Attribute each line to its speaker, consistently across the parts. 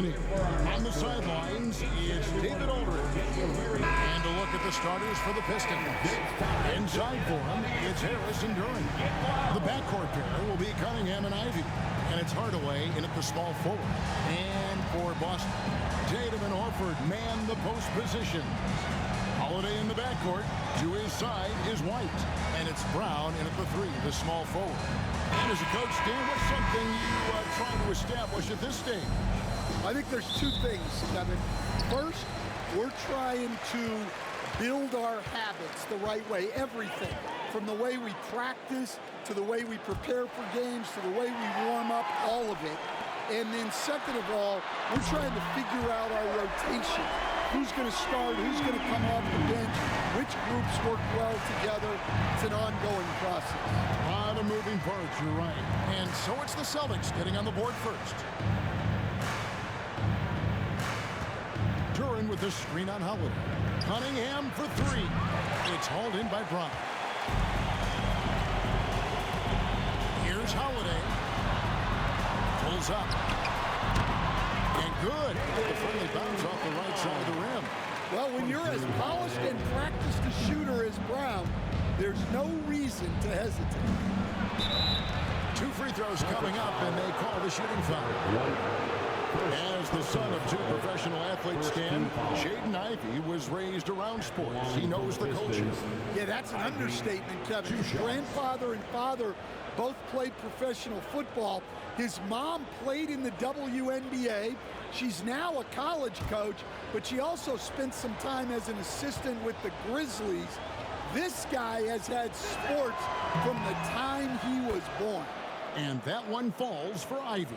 Speaker 1: Anthony. On the sidelines, it's David Aldridge. And a look at the starters for the Pistons. Inside for him, it's Harris and Duran. The backcourt pair will be Cunningham and Ivy. And it's Hardaway in at the small forward. And for Boston, Tatum and Horford man the post position. Holiday in the backcourt. To his side is White. And it's Brown in at the 3, the small forward. And as a coach, Dan, what's something you are trying to establish at this stage?
Speaker 2: I think there's two things, Kevin. First, we're trying to build our habits the right way. Everything. From the way we practice, to the way we prepare for games, to the way we warm up, all of it. And then second of all, we're trying to figure out our rotation. Who's going to start? Who's going to come off the bench? Which groups work well together? It's an ongoing process.
Speaker 1: A lot of moving parts, you're right. And so it's the Celtics getting on the board first. Duran with the screen on Holiday. Cunningham for 3. It's hauled in by Brown. Here's Holiday. Pulls up. And good. The friendly bounce off the right side of the rim.
Speaker 2: Well, when you're as polished and practiced a shooter as Brown, there's no reason to hesitate.
Speaker 1: 2 free throws coming up, and they call the shooting foul. As the son of 2 professional athletes, Stan, Jaden Ivey was raised around sports. He knows the culture.
Speaker 2: Yeah, that's an understatement, Kevin. His grandfather and father both played professional football. His mom played in the WNBA. She's now a college coach, but she also spent some time as an assistant with the Grizzlies. This guy has had sports from the time he was born.
Speaker 1: And that one falls for Ivey.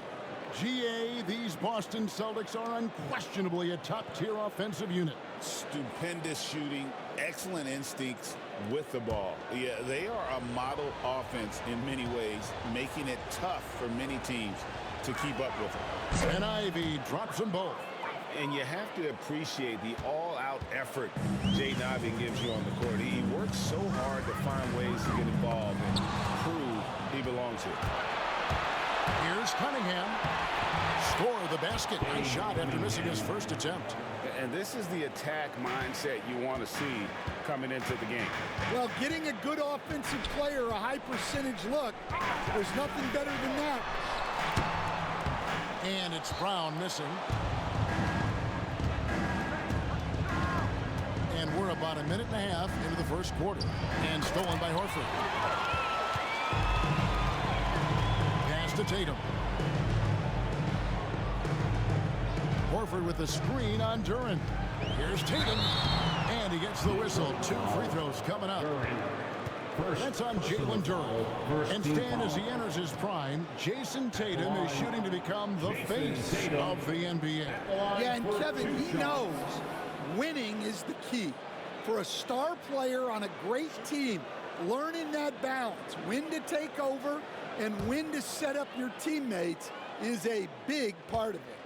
Speaker 1: GA, these Boston Celtics are unquestionably a top-tier offensive unit.
Speaker 3: Stupendous shooting, excellent instincts with the ball. Yeah, they are a model offense in many ways, making it tough for many teams to keep up with them.
Speaker 1: And Ivey drops them both.
Speaker 3: And you have to appreciate the all-out effort Jaden Ivey gives you on the court. He works so hard to find ways to get involved and prove he belongs here.
Speaker 1: Here's Cunningham. Score the basket. A shot after missing his first attempt.
Speaker 3: And this is the attack mindset you want to see coming into the game.
Speaker 2: Well, getting a good offensive player a high percentage look, there's nothing better than that.
Speaker 1: And it's Brown missing. And we're about a minute and a half into the first quarter. And stolen by Horford. To Tatum. Horford with the screen on Duran. Here's Tatum. And he gets the whistle. 2 free throws coming up. That's on Jalen Duran. And Stan, as he enters his prime, Jason Tatum is shooting to become the face of the NBA.
Speaker 2: Yeah, and Kevin, he knows winning is the key. For a star player on a great team, learning that balance, when to take over, and when to set up your teammates is a big part of it.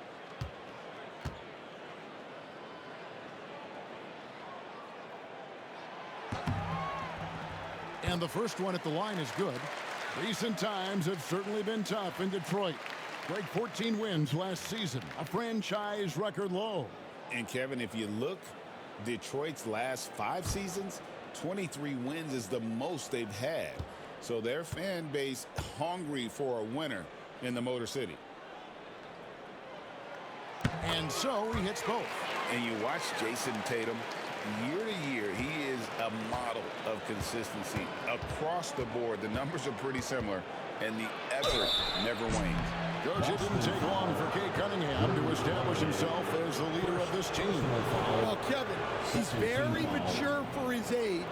Speaker 1: And the first one at the line is good. Recent times have certainly been tough in Detroit. Break 14 wins last season, a franchise record low.
Speaker 3: And Kevin, if you look, Detroit's last 5 seasons, 23 wins is the most they've had. So their fan base hungry for a winner in the Motor City.
Speaker 1: And so he hits both.
Speaker 3: And you watch Jason Tatum, year to year, he is a model of consistency. Across the board, the numbers are pretty similar, and the effort never wanes.
Speaker 1: Coach, it didn't take long for Cade Cunningham to establish himself as the leader of this team.
Speaker 2: Well, Kevin, he's very mature for his age.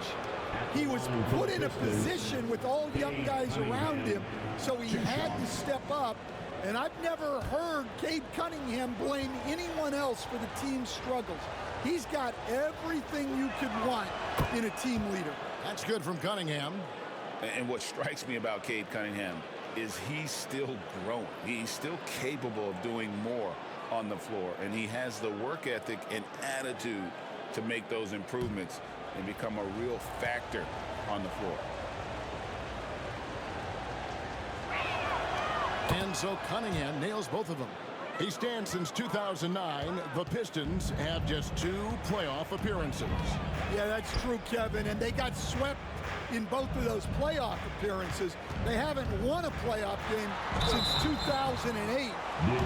Speaker 2: He was put in a position with all young guys around him, so he had to step up. And I've never heard Cade Cunningham blame anyone else for the team's struggles. He's got everything you could want in a team leader.
Speaker 1: That's good from Cunningham.
Speaker 3: And what strikes me about Cade Cunningham is he's still growing. He's still capable of doing more on the floor. And he has the work ethic and attitude to make those improvements and become a real factor on the floor.
Speaker 1: And so Cunningham nails both of them. He stands since 2009. The Pistons have just 2 playoff appearances.
Speaker 2: Yeah, that's true, Kevin. And they got swept in both of those playoff appearances. They haven't won a playoff game since 2008.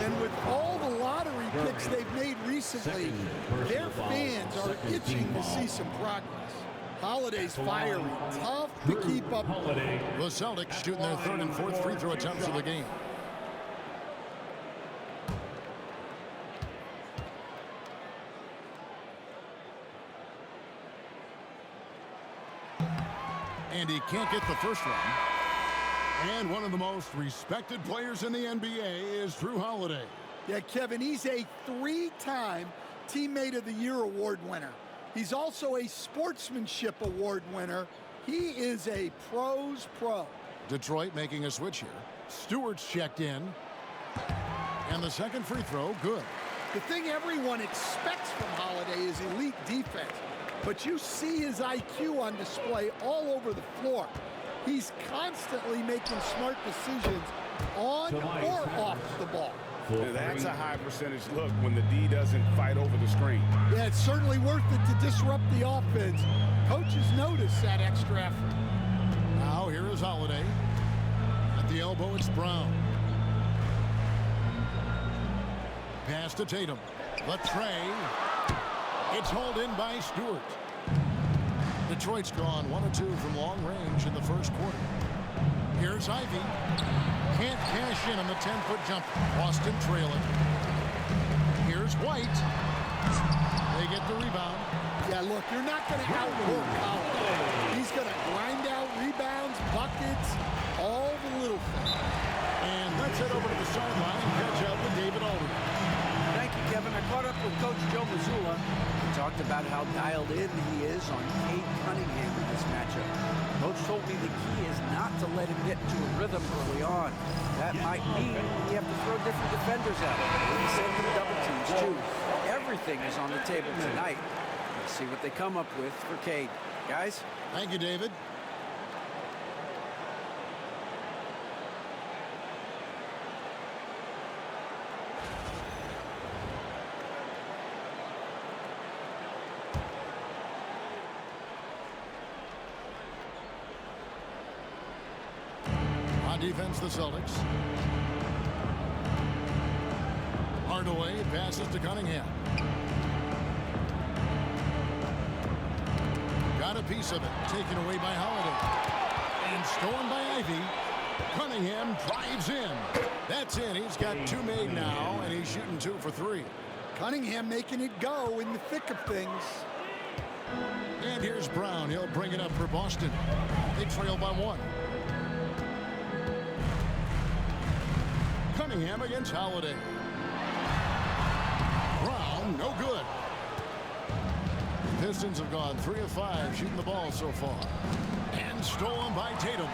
Speaker 2: And with all the lottery picks they've made recently, their fans are itching to see some progress. Holiday's fiery, tough to keep up.
Speaker 1: The Celtics shooting their 3rd and 4th free throw attempts of the game. And he can't get the first one. And one of the most respected players in the NBA is Drew Holiday.
Speaker 2: Yeah, Kevin, he's a 3-time Teammate of the Year award winner. He's also a Sportsmanship Award winner. He is a pro's pro.
Speaker 1: Detroit making a switch here. Stewart's checked in. And the second free throw, good.
Speaker 2: The thing everyone expects from Holiday is elite defense. But you see his IQ on display all over the floor. He's constantly making smart decisions on or off the ball.
Speaker 3: That's a high percentage look when the D doesn't fight over the screen.
Speaker 2: Yeah, it's certainly worth it to disrupt the offense. Coaches notice that extra effort.
Speaker 1: Now here is Holiday. At the elbow, it's Brown. Pass to Tatum. The tray. It's hauled in by Stewart. Detroit's gone 1 of 2 from long range in the first quarter. Here's Ivy. Can't cash in on the 10-foot jump. Boston trailing. Here's White. They get the rebound.
Speaker 2: Yeah, look, you're not going to outwork Holiday. He's going to grind out rebounds, buckets, all the little things.
Speaker 1: And let's head over to the sideline and catch up with David Aldridge.
Speaker 4: Thank you, Kevin. I caught up with Coach Joe Mazzulla. He talked about how dialed in he is on Cade Cunningham in this matchup. Coach told me the key is not to let him get into a rhythm early on. That might mean you have to throw different defenders at him. Maybe send him double teams, too. Everything is on the table tonight. Let's see what they come up with for Cade. Guys?
Speaker 1: Thank you, David. Defense, the Celtics. Hardaway passes to Cunningham. Got a piece of it, taken away by Holiday. And stolen by Ivy. Cunningham drives in. That's in. He's got 2 made now, and he's shooting 2 for 3.
Speaker 2: Cunningham making it go in the thick of things.
Speaker 1: And here's Brown. He'll bring it up for Boston. They trail by 1. Cunningham against Holiday. Brown, no good. The Pistons have gone 3 of 5 shooting the ball so far. And stolen by Tatum.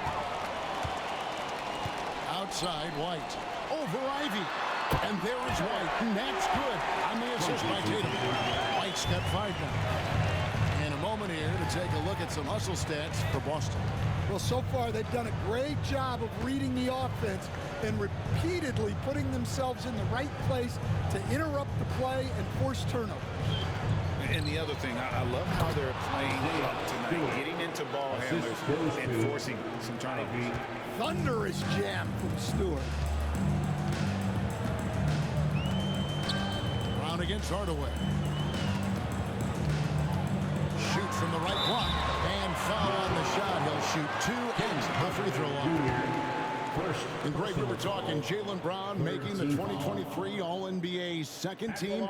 Speaker 1: Outside, White. Over Ivy. And there is White. And that's good on the assist by Tatum. White's got 5 now. And a moment here to take a look at some hustle stats for Boston.
Speaker 2: Well, so far they've done a great job of reading the offense and repeatedly putting themselves in the right place to interrupt the play and force turnovers.
Speaker 3: And the other thing, I love how they're playing up tonight, getting into ball handlers and forcing some turnovers.
Speaker 2: Thunderous jam from Stewart.
Speaker 1: Brown against Hardaway. Shoot from the right block. And foul on the shot. He'll shoot 2 and the free throw line. And Greg, we were talking Jaylen Brown making the 2023 All-NBA second team.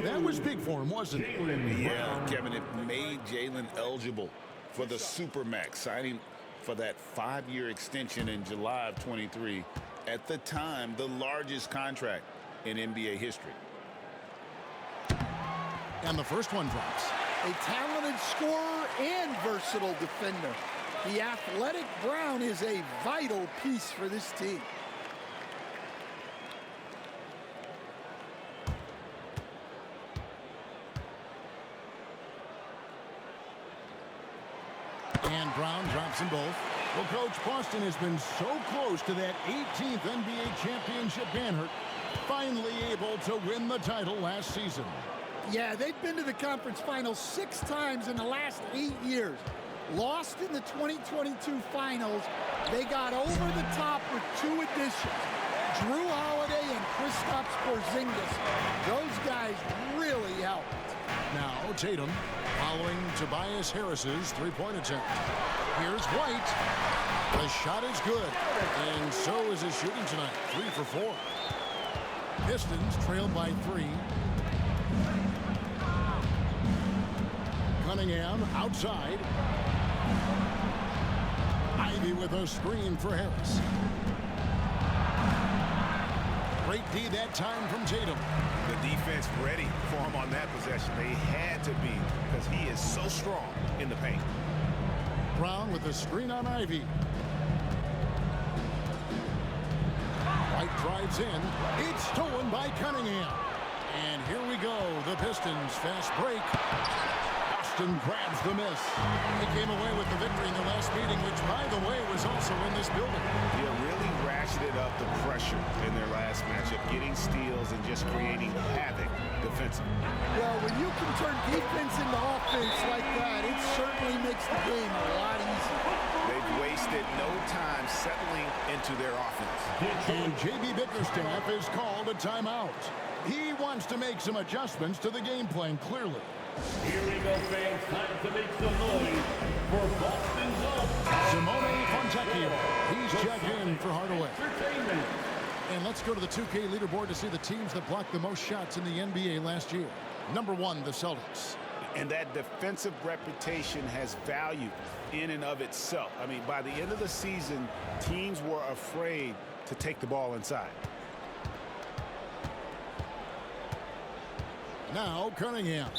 Speaker 1: That was big for him, wasn't it?
Speaker 3: Yeah, Kevin, it made Jaylen eligible for the Supermax, signing for that 5-year extension in July of 23. At the time, the largest contract in NBA history.
Speaker 1: And the first one drops.
Speaker 2: A talented scorer and versatile defender. The athletic Brown is a vital piece for this team.
Speaker 1: And Brown drops them both. Well, Coach, Boston has been so close to that 18th NBA championship banner. finally able to win the title last season.
Speaker 2: Yeah, they've been to the conference finals 6 times in the last 8 years. Lost in the 2022 finals. They got over the top with 2 additions. Drew Holiday and Kristaps Porzingis. Those guys really helped.
Speaker 1: Now Tatum following Tobias Harris's three-point attempt. Here's White. The shot is good, and so is his shooting tonight. 3 for 4. Pistons trailed by 3. Cunningham outside. Ivy with a screen for Harris. Great D that time from Tatum.
Speaker 3: The defense ready for him on that possession. They had to be, because he is so strong in the paint.
Speaker 1: Brown with a screen on Ivy. White drives in. It's stolen by Cunningham. And here we go. The Pistons fast break. Boston grabs the miss. They came away with the victory in the last meeting, which, by the way, was also in this building.
Speaker 3: Yeah, really ratcheted up the pressure in their last matchup, getting steals and just creating havoc defensively.
Speaker 2: Well, when you can turn defense into offense like that, it certainly makes the game a lot easier.
Speaker 3: They've wasted no time settling into their offense.
Speaker 1: And J.B. Bickerstaff is called a timeout. He wants to make some adjustments to the game plan, clearly.
Speaker 5: Here we go, fans. Time to make some noise for Boston's own
Speaker 1: Simone Fontecchio. He's checked in for Hardaway.
Speaker 5: Entertainment.
Speaker 1: And let's go to the 2K leaderboard to see the teams that blocked the most shots in the NBA last year. Number 1, the Celtics.
Speaker 3: And that defensive reputation has value in and of itself. I mean, by the end of the season, teams were afraid to take the ball inside.
Speaker 1: Now Cunningham.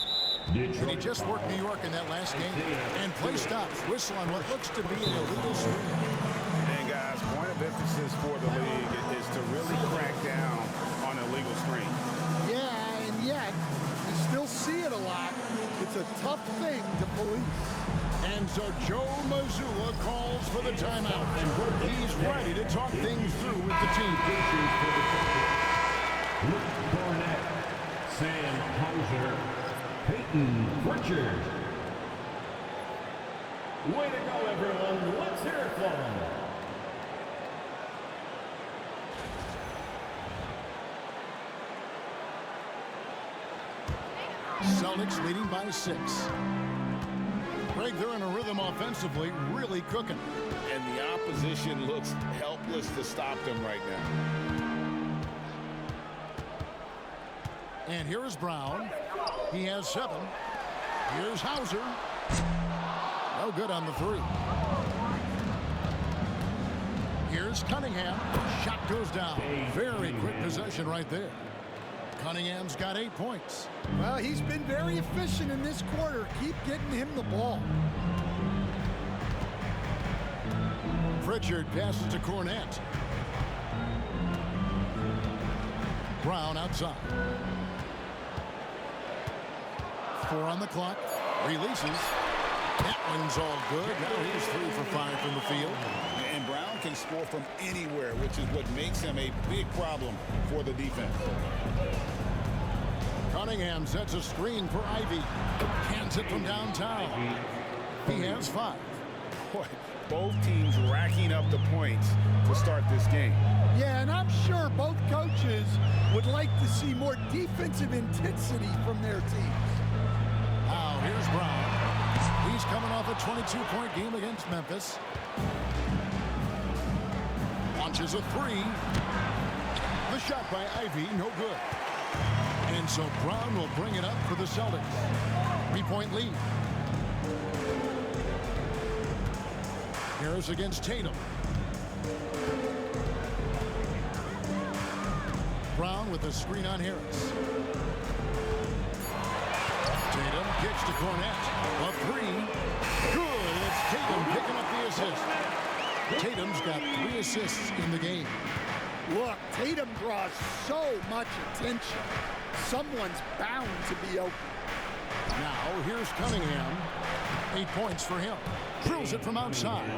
Speaker 1: And he just worked New York in that last game. And play stops. Whistle on what looks to be an illegal swing.
Speaker 3: And guys, point of emphasis for the league is to really crack down on illegal screens.
Speaker 2: Yeah, and yet, you still see it a lot. It's a tough thing to police.
Speaker 1: And so Joe Mazzulla calls for the timeout. He's ready to talk things through with the team.
Speaker 5: Luke Barnett, Sam Hauser, Peyton Pritchard. Way to go, everyone. Let's hear it for them.
Speaker 1: Celtics leading by 6. Greg, they're in a rhythm offensively, really cooking.
Speaker 3: And the opposition looks helpless to stop them right now.
Speaker 1: And here is Brown. He has 7. Here's Hauser. No good on the 3. Here's Cunningham. Shot goes down. Very quick possession right there. Cunningham's got 8 points.
Speaker 2: Well, he's been very efficient in this quarter. Keep getting him the ball.
Speaker 1: Pritchard passes to Cornette. Brown outside. 4 on the clock. Releases. That one's all good. Now he's 3 for 5 from the field.
Speaker 3: And Brown can score from anywhere, which is what makes him a big problem for the defense.
Speaker 1: Cunningham sets a screen for Ivy. Cans it from downtown. He has 5.
Speaker 3: Boy, both teams racking up the points to start this game.
Speaker 2: Yeah, and I'm sure both coaches would like to see more defensive intensity from their teams.
Speaker 1: Now here's Brown. He's coming off a 22-point game against Memphis. Launches a 3. The shot by Ivy, no good. And so Brown will bring it up for the Celtics. 3-point lead. Harris against Tatum. Brown with a screen on Harris. Tatum kicks to Cornette. A 3. Good. It's Tatum picking up the assist. Tatum's got 3 assists in the game.
Speaker 2: Look, Tatum draws so much attention. Someone's bound to be open.
Speaker 1: Now here's Cunningham. 8 points for him. Drills it from outside.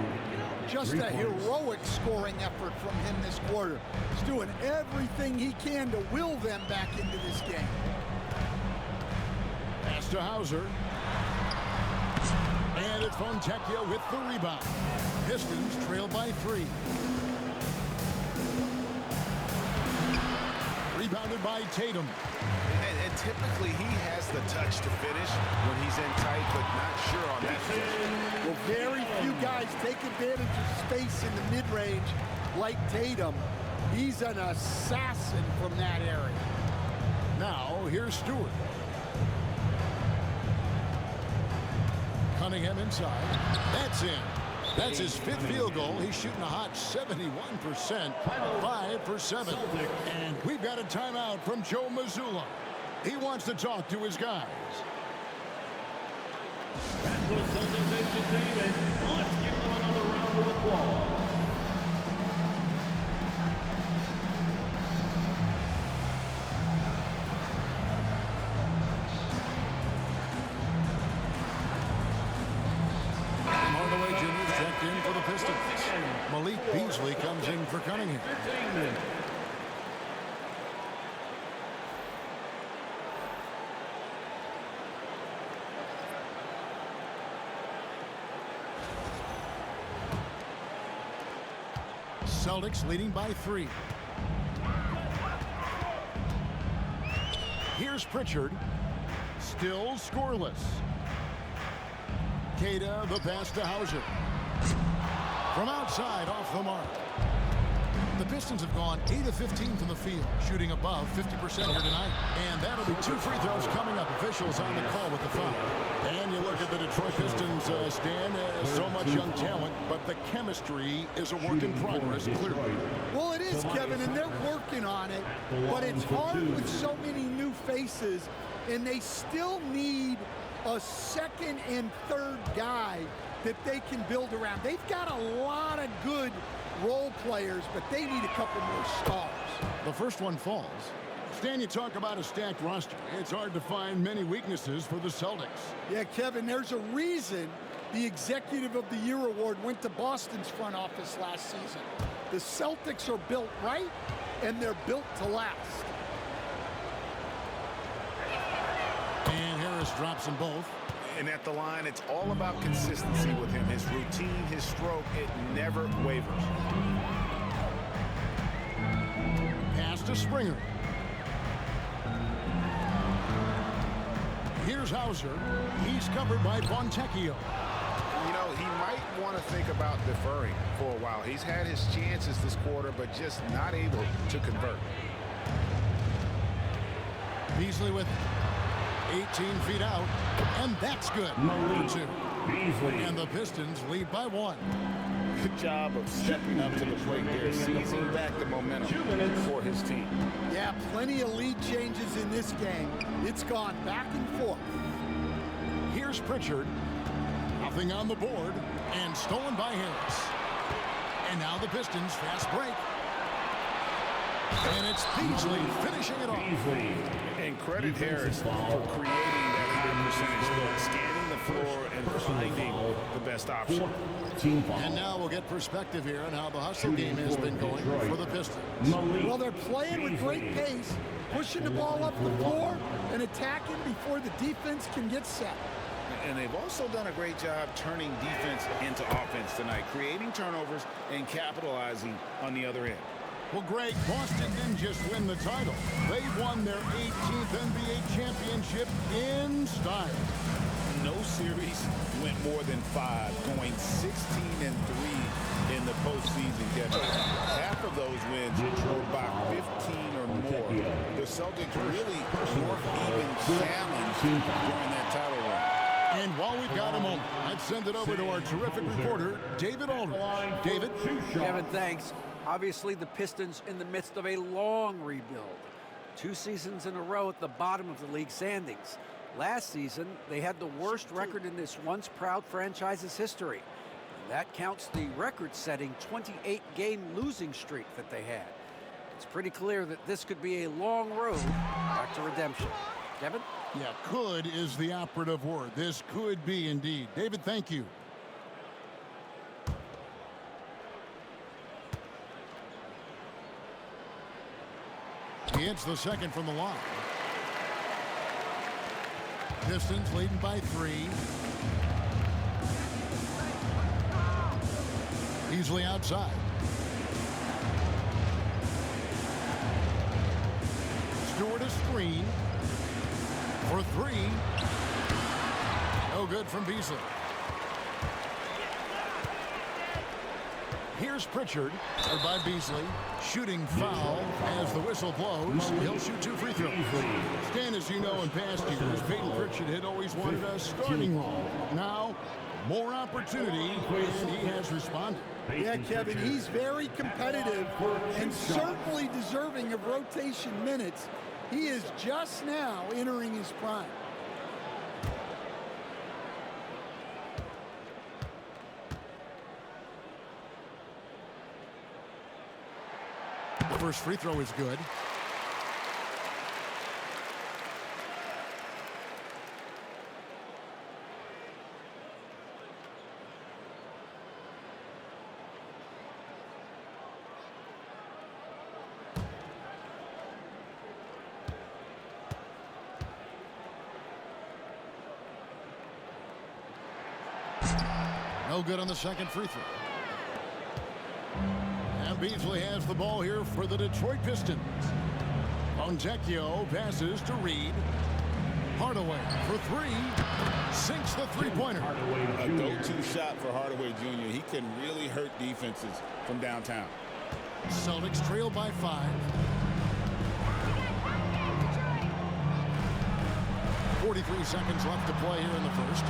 Speaker 2: Just a heroic scoring effort from him this quarter. He's doing everything he can to will them back into this game.
Speaker 1: Pass to Hauser. And it's Fontecchio with the rebound. Pistons trail by 3. Rebounded by Tatum.
Speaker 3: And typically he has the touch to finish when he's in tight, but not sure on that position.
Speaker 2: Well, very few guys take advantage of space in the mid-range like Tatum. He's an assassin from that area.
Speaker 1: Now, here's Stewart. Cunningham inside. That's in. That's his 5th field goal. He's shooting a hot 71%, 5 for 7. And we've got a timeout from Joe Mazzulla. He wants to talk to his guys.
Speaker 5: That was Celtics entertainment. Let's give them another round of applause.
Speaker 1: In for the Pistons. Malik Beasley comes in for Cunningham. Celtics leading by 3. Here's Pritchard. Still scoreless. Queta, the pass to Hauser. From outside, off the mark. The Pistons have gone 8 of 15 from the field, shooting above 50% here tonight. And that'll be 2 free throws coming up. Officials on the call with the foul. And you look at the Detroit Pistons, Stan, so much young talent, but the chemistry is a work in progress, clearly.
Speaker 2: Well, it is, Kevin, and they're working on it. But it's hard with so many new faces, and they still need a second and third guy that they can build around. They've got a lot of good role players, but they need a couple more stars.
Speaker 1: The first one falls. Stan, you talk about a stacked roster. It's hard to find many weaknesses for the Celtics.
Speaker 2: Yeah, Kevin, there's a reason the Executive of the Year award went to Boston's front office last season. The Celtics are built right, and they're built to last.
Speaker 1: And Harris drops them both.
Speaker 3: And at the line, it's all about consistency with him. His routine, his stroke, it never wavers.
Speaker 1: Pass to Springer. Here's Hauser. He's covered by Fontecchio.
Speaker 3: You know, he might want to think about deferring for a while. He's had his chances this quarter, but just not able to convert.
Speaker 1: Beasley with 18 feet out, and that's good for 2. And the Pistons lead by 1.
Speaker 3: Good job of stepping up to the plate there, seizing back the momentum for his team.
Speaker 2: Yeah, plenty of lead changes in this game. It's gone back and forth.
Speaker 1: Here's Pritchard. Nothing on the board, and stolen by Harris. And now the Pistons fast break. And it's Beasley finishing it off.
Speaker 3: And credit Harris for creating that high percentage look, scanning the floor and finding the best option.
Speaker 1: And now we'll get perspective here on how the hustle game has been going for the Pistons.
Speaker 2: Well, they're playing with great pace, pushing the ball up the floor and attacking before the defense can get set.
Speaker 3: And they've also done a great job turning defense into offense tonight, creating turnovers and capitalizing on the other end.
Speaker 1: Well, Greg, Boston didn't just win the title. They won their 18th NBA championship in style.
Speaker 3: No series went more than 5, going 16-3 in the postseason, Kevin. Half of those wins were by 15 or more. The Celtics really weren't even challenged during that title run.
Speaker 1: And while we've got a moment, let's send it over to our terrific reporter, David Aldridge. David?
Speaker 4: Kevin, thanks. Obviously, the Pistons in the midst of a long rebuild. 2 seasons in a row at the bottom of the league standings. Last season, they had the worst record in this once proud franchise's history. And that counts the record-setting 28-game losing streak that they had. It's pretty clear that this could be a long road back to redemption. Kevin?
Speaker 1: Yeah, could is the operative word. This could be indeed. David, thank you. He hits the second from the line. Pistons leading by 3. Easily outside. Stewart a screen for 3. No good from Beasley. Here's Pritchard, or by Beasley. Shooting foul as the whistle blows. He'll shoot 2 free throws. Stan, as you know, in past years, Peyton Pritchard had always wanted a starting role. Now, more opportunity, and he has responded.
Speaker 2: Yeah, Kevin, he's very competitive and certainly deserving of rotation minutes. He is just now entering his prime.
Speaker 1: The first free throw is good. No good on the second free throw. And Beasley has the ball here for the Detroit Pistons. Fontecchio passes to Reed. Hardaway for 3. Sinks the three-pointer.
Speaker 3: A go-to shot for Hardaway Jr. He can really hurt defenses from downtown.
Speaker 1: Celtics trail by 5. 43 seconds left to play here in the first.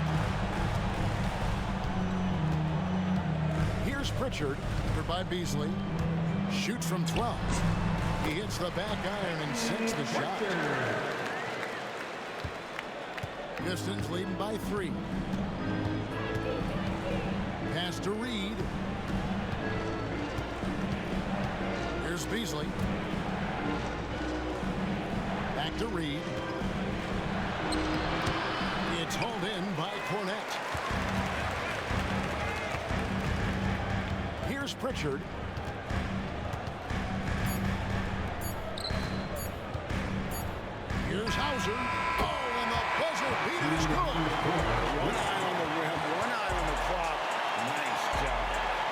Speaker 1: Here's Pritchard, covered by Beasley. Shoots from 12. He hits the back iron and sinks the shot. Pistons leading by 3. Pass to Reed. Here's Beasley. Back to Reed. It's hauled in by Cornette. Here's Pritchard. Here's Hauser. Oh, and the buzzer beater is good.
Speaker 3: One eye on the rim, one eye on the clock. Nice job.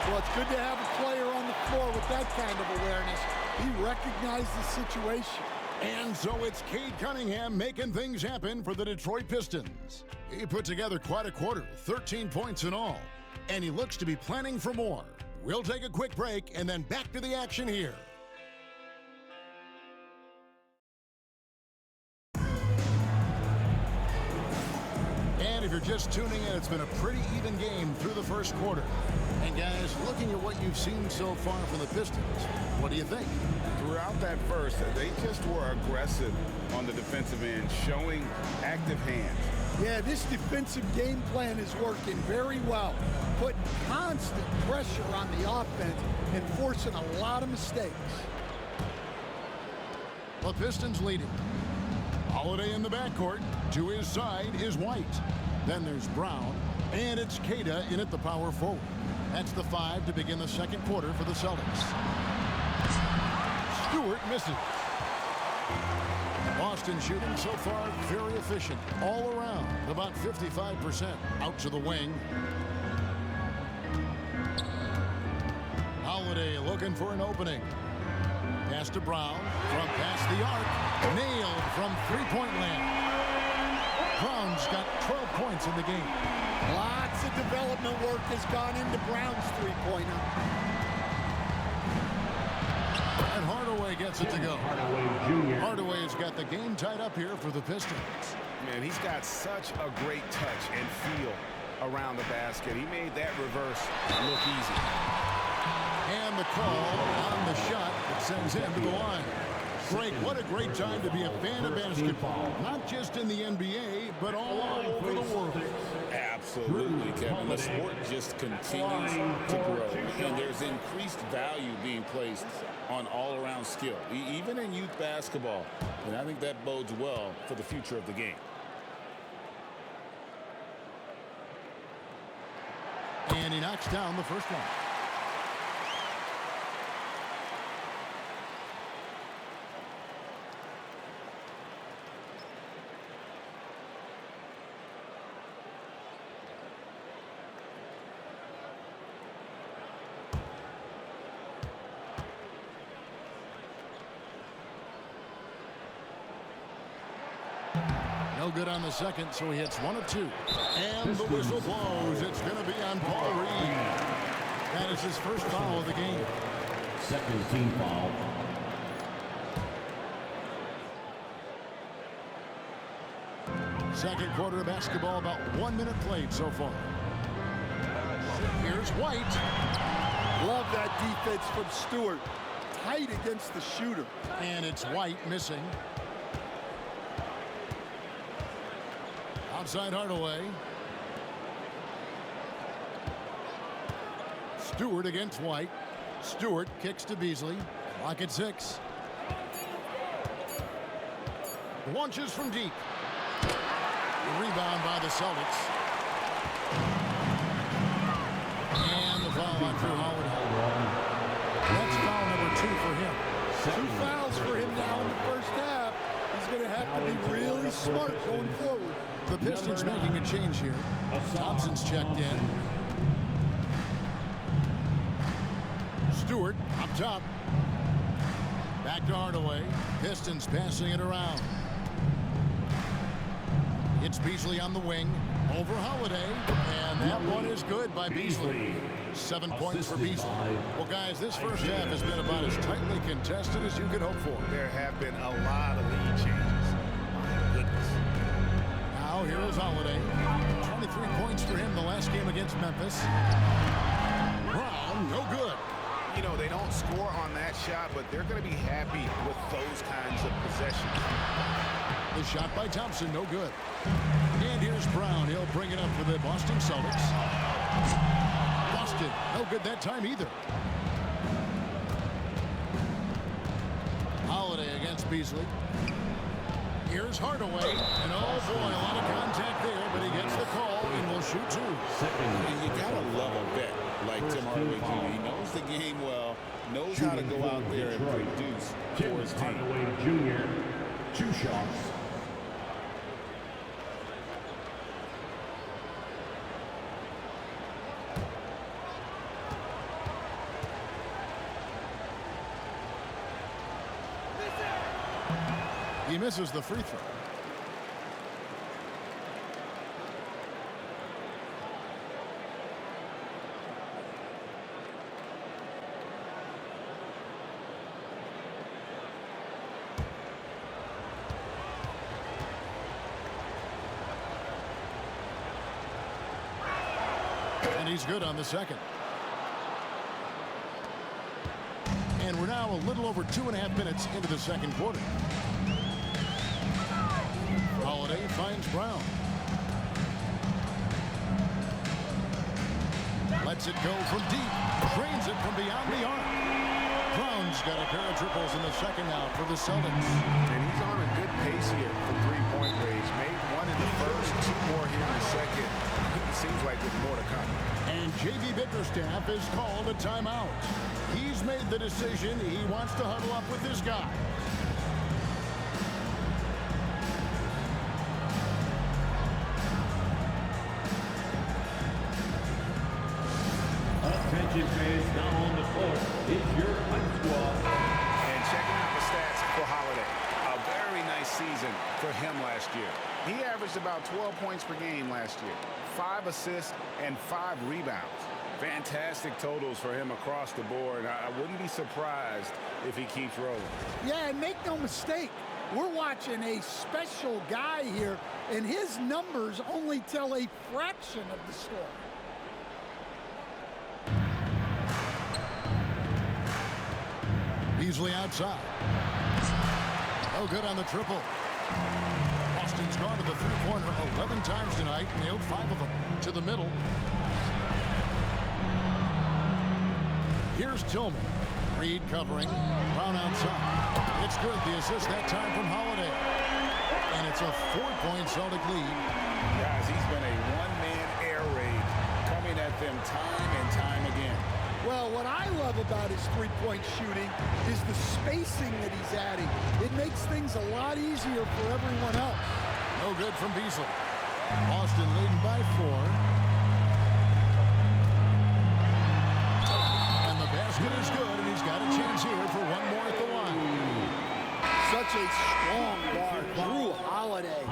Speaker 2: Well, it's good to have a player on the floor with that kind of awareness. He recognized the situation.
Speaker 1: And so it's Cade Cunningham making things happen for the Detroit Pistons. He put together quite a quarter, 13 points in all. And he looks to be planning for more. We'll take a quick break and then back to the action here. And if you're just tuning in, it's been a pretty even game through the first quarter. And guys, looking at what you've seen so far from the Pistons, what do you think?
Speaker 3: Throughout that first, they just were aggressive on the defensive end, showing active hands.
Speaker 2: Yeah, this defensive game plan is working very well, putting constant pressure on the offense and forcing a lot of mistakes.
Speaker 1: The Pistons leading. Holiday in the backcourt. To his side is White. Then there's Brown, and it's Queta in at the power forward. That's the 5 to begin the second quarter for the Celtics. Stewart misses. Boston shooting so far very efficient all around, about 55%. Out to the wing. Holiday looking for an opening. Pass to Brown from past the arc. Nailed from three-point land. Brown's got 12 points in the game.
Speaker 2: Lots of development work has gone into Brown's three-pointer.
Speaker 1: And Hardaway gets it to go. Hardaway's got the game tied up here for the Pistons.
Speaker 3: Man, he's got such a great touch and feel around the basket. He made that reverse look easy.
Speaker 1: And the call on the shot that sends him to the line. Greg, what a great time to be a fan of basketball. Not just in the NBA, but all over the world.
Speaker 3: Absolutely, Kevin. The sport just continues to grow, and there's increased value being placed on all-around skill, even in youth basketball. And I think that bodes well for the future of the game.
Speaker 1: And he knocks down the first one. No good on the second, so he hits 1 of 2. And the whistle blows. It's going to be on Paul Reed. That is his first foul of the game.
Speaker 5: Second team foul.
Speaker 1: Second quarter of basketball, about 1 minute played so far. Here's White.
Speaker 2: Love that defense from Stewart. Tight against the shooter.
Speaker 1: And it's White missing. Outside Hardaway. Stewart against White. Stewart kicks to Beasley. Clock at 6. Launches from deep. Rebound by the Celtics. And the foul on Drew Howard. That's foul number 2 for him.
Speaker 2: 2 fouls for him now in the first half. He's going to have to be really smart going forward.
Speaker 1: The Pistons making a change here. Thompson's checked in. Stewart up top. Back to Hardaway. Pistons passing it around. It's Beasley on the wing. Over Holiday. And that one is good by Beasley. 7 points for Beasley. Well, guys, this first half has been about as tightly contested as you could hope for.
Speaker 3: There have been a lot of lead changes. My goodness.
Speaker 1: Now here is Holiday. 23 points for him the last game against Memphis. Brown, no good.
Speaker 3: You know, they don't score on that shot, but they're going to be happy with those kinds of possessions.
Speaker 1: The shot by Thompson, no good. And here's Brown. He'll bring it up for the Boston Celtics. Boston, no good that time either. Holiday against Beasley. Here's Hardaway. And oh boy, a lot of contact there, but he gets the call and will shoot 2.
Speaker 3: And you got to love a vet like Tim Hardaway Jr. He knows the game well, knows how to go out there and produce for his team.
Speaker 5: Hardaway Jr., 2 shots.
Speaker 1: He misses the free throw. And he's good on the second. And we're now a little over 2.5 minutes into the second quarter. Holiday finds Brown. Lets it go from deep. Drains it from beyond the arc. Brown's got a pair of triples in the second now for the Celtics.
Speaker 3: And he's on a good pace here for three-point range. Made 1 in the first, 2 more here in the second. It seems like there's more to come.
Speaker 1: And J.B. Bickerstaff has called a timeout. He's made the decision. He wants to huddle up with this guy.
Speaker 5: Attention fans, now on the court, it's your hype squad.
Speaker 3: And checking out the stats for Holiday. A very nice season for him last year. He averaged about 12 points per game last year. 5 assists and 5 rebounds. Fantastic totals for him across the board. I wouldn't be surprised if he keeps rolling.
Speaker 2: Yeah, and make no mistake, we're watching a special guy here, and his numbers only tell a fraction of the story.
Speaker 1: Beasley outside. No good on the triple. Boston's gone to the three-pointer 11 times tonight, nailed 5 of them. To the middle. Here's Tillman. Reed covering. Brown outside. It's good. The assist that time from Holiday. And it's a 4-point Celtic lead.
Speaker 3: Guys, he's been a one-man air raid coming at them time and time again.
Speaker 2: Well, what I love about his three-point shooting is the spacing that he's adding. It makes things a lot easier for everyone else.
Speaker 1: No good from Beasley. Boston leading by 4. And the basket is good, and he's got a chance here for one more at the line.
Speaker 2: Such a strong guard. Drew Holiday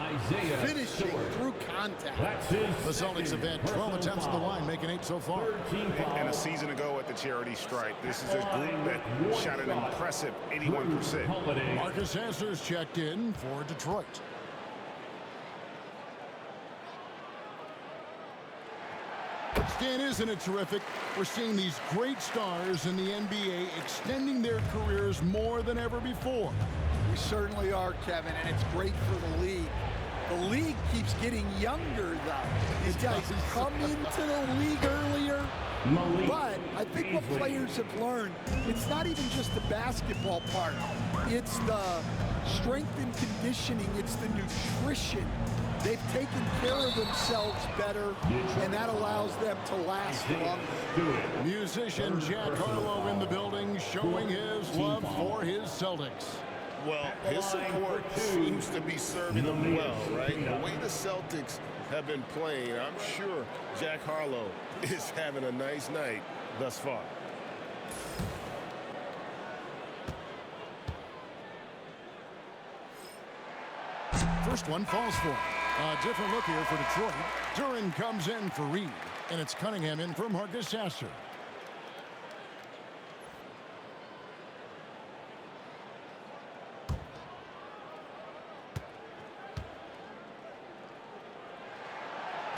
Speaker 2: finishing through contact.
Speaker 1: The Celtics have had 12 attempts at the line, making 8 so far.
Speaker 6: And a season ago at the charity stripe, this is a group that shot an impressive 81%.
Speaker 1: Marcus Hasler's checked in for Detroit. Stan, isn't it terrific? We're seeing these great stars in the NBA extending their careers more than ever before.
Speaker 2: We certainly are, Kevin, and it's great for the league. The league keeps getting younger, though. These guys come into the league earlier. But I think what players have learned, it's not even just the basketball part. It's the strength and conditioning. It's the nutrition. They've taken care of themselves better, and that allows them to last longer.
Speaker 1: Musician Jack Harlow in the building, showing his love for his Celtics.
Speaker 3: Well, his support seems to be serving him well, right? The way the Celtics have been playing, I'm sure Jack Harlow is having a nice night thus far.
Speaker 1: First one falls for him. A different look here for Detroit. Duran comes in for Reed, and it's Cunningham in for Marcus Hasler.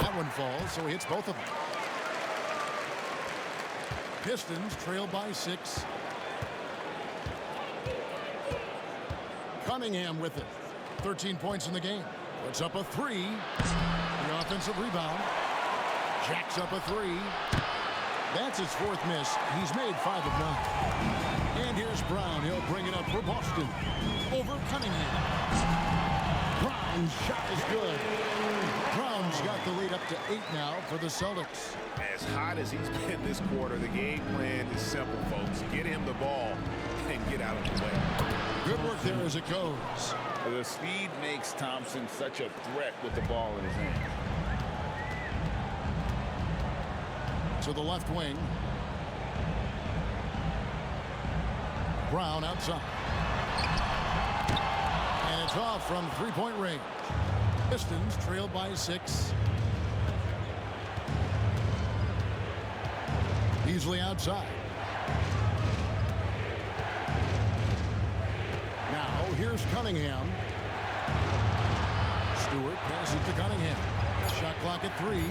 Speaker 1: That one falls, so he hits both of them. Pistons trail by 6. Cunningham with it. 13 points in the game. Puts up a 3. The offensive rebound. Jacks up a 3. That's his 4th miss. He's made 5 of 9. And here's Brown. He'll bring it up for Boston. Over Cunningham. Brown's shot is good. Brown's got the lead up to 8 now for the Celtics.
Speaker 3: As hot as he's been this quarter, the game plan is simple, folks. Get him the ball and get out of the way.
Speaker 1: Good work there as it goes.
Speaker 3: The speed makes Thompson such a threat with the ball in his hands.
Speaker 1: To the left wing. Brown outside. And it's off from three-point range. Pistons trailed by 6. Beasley outside. Now here's Cunningham. Stewart passes to Cunningham. Shot clock at 3.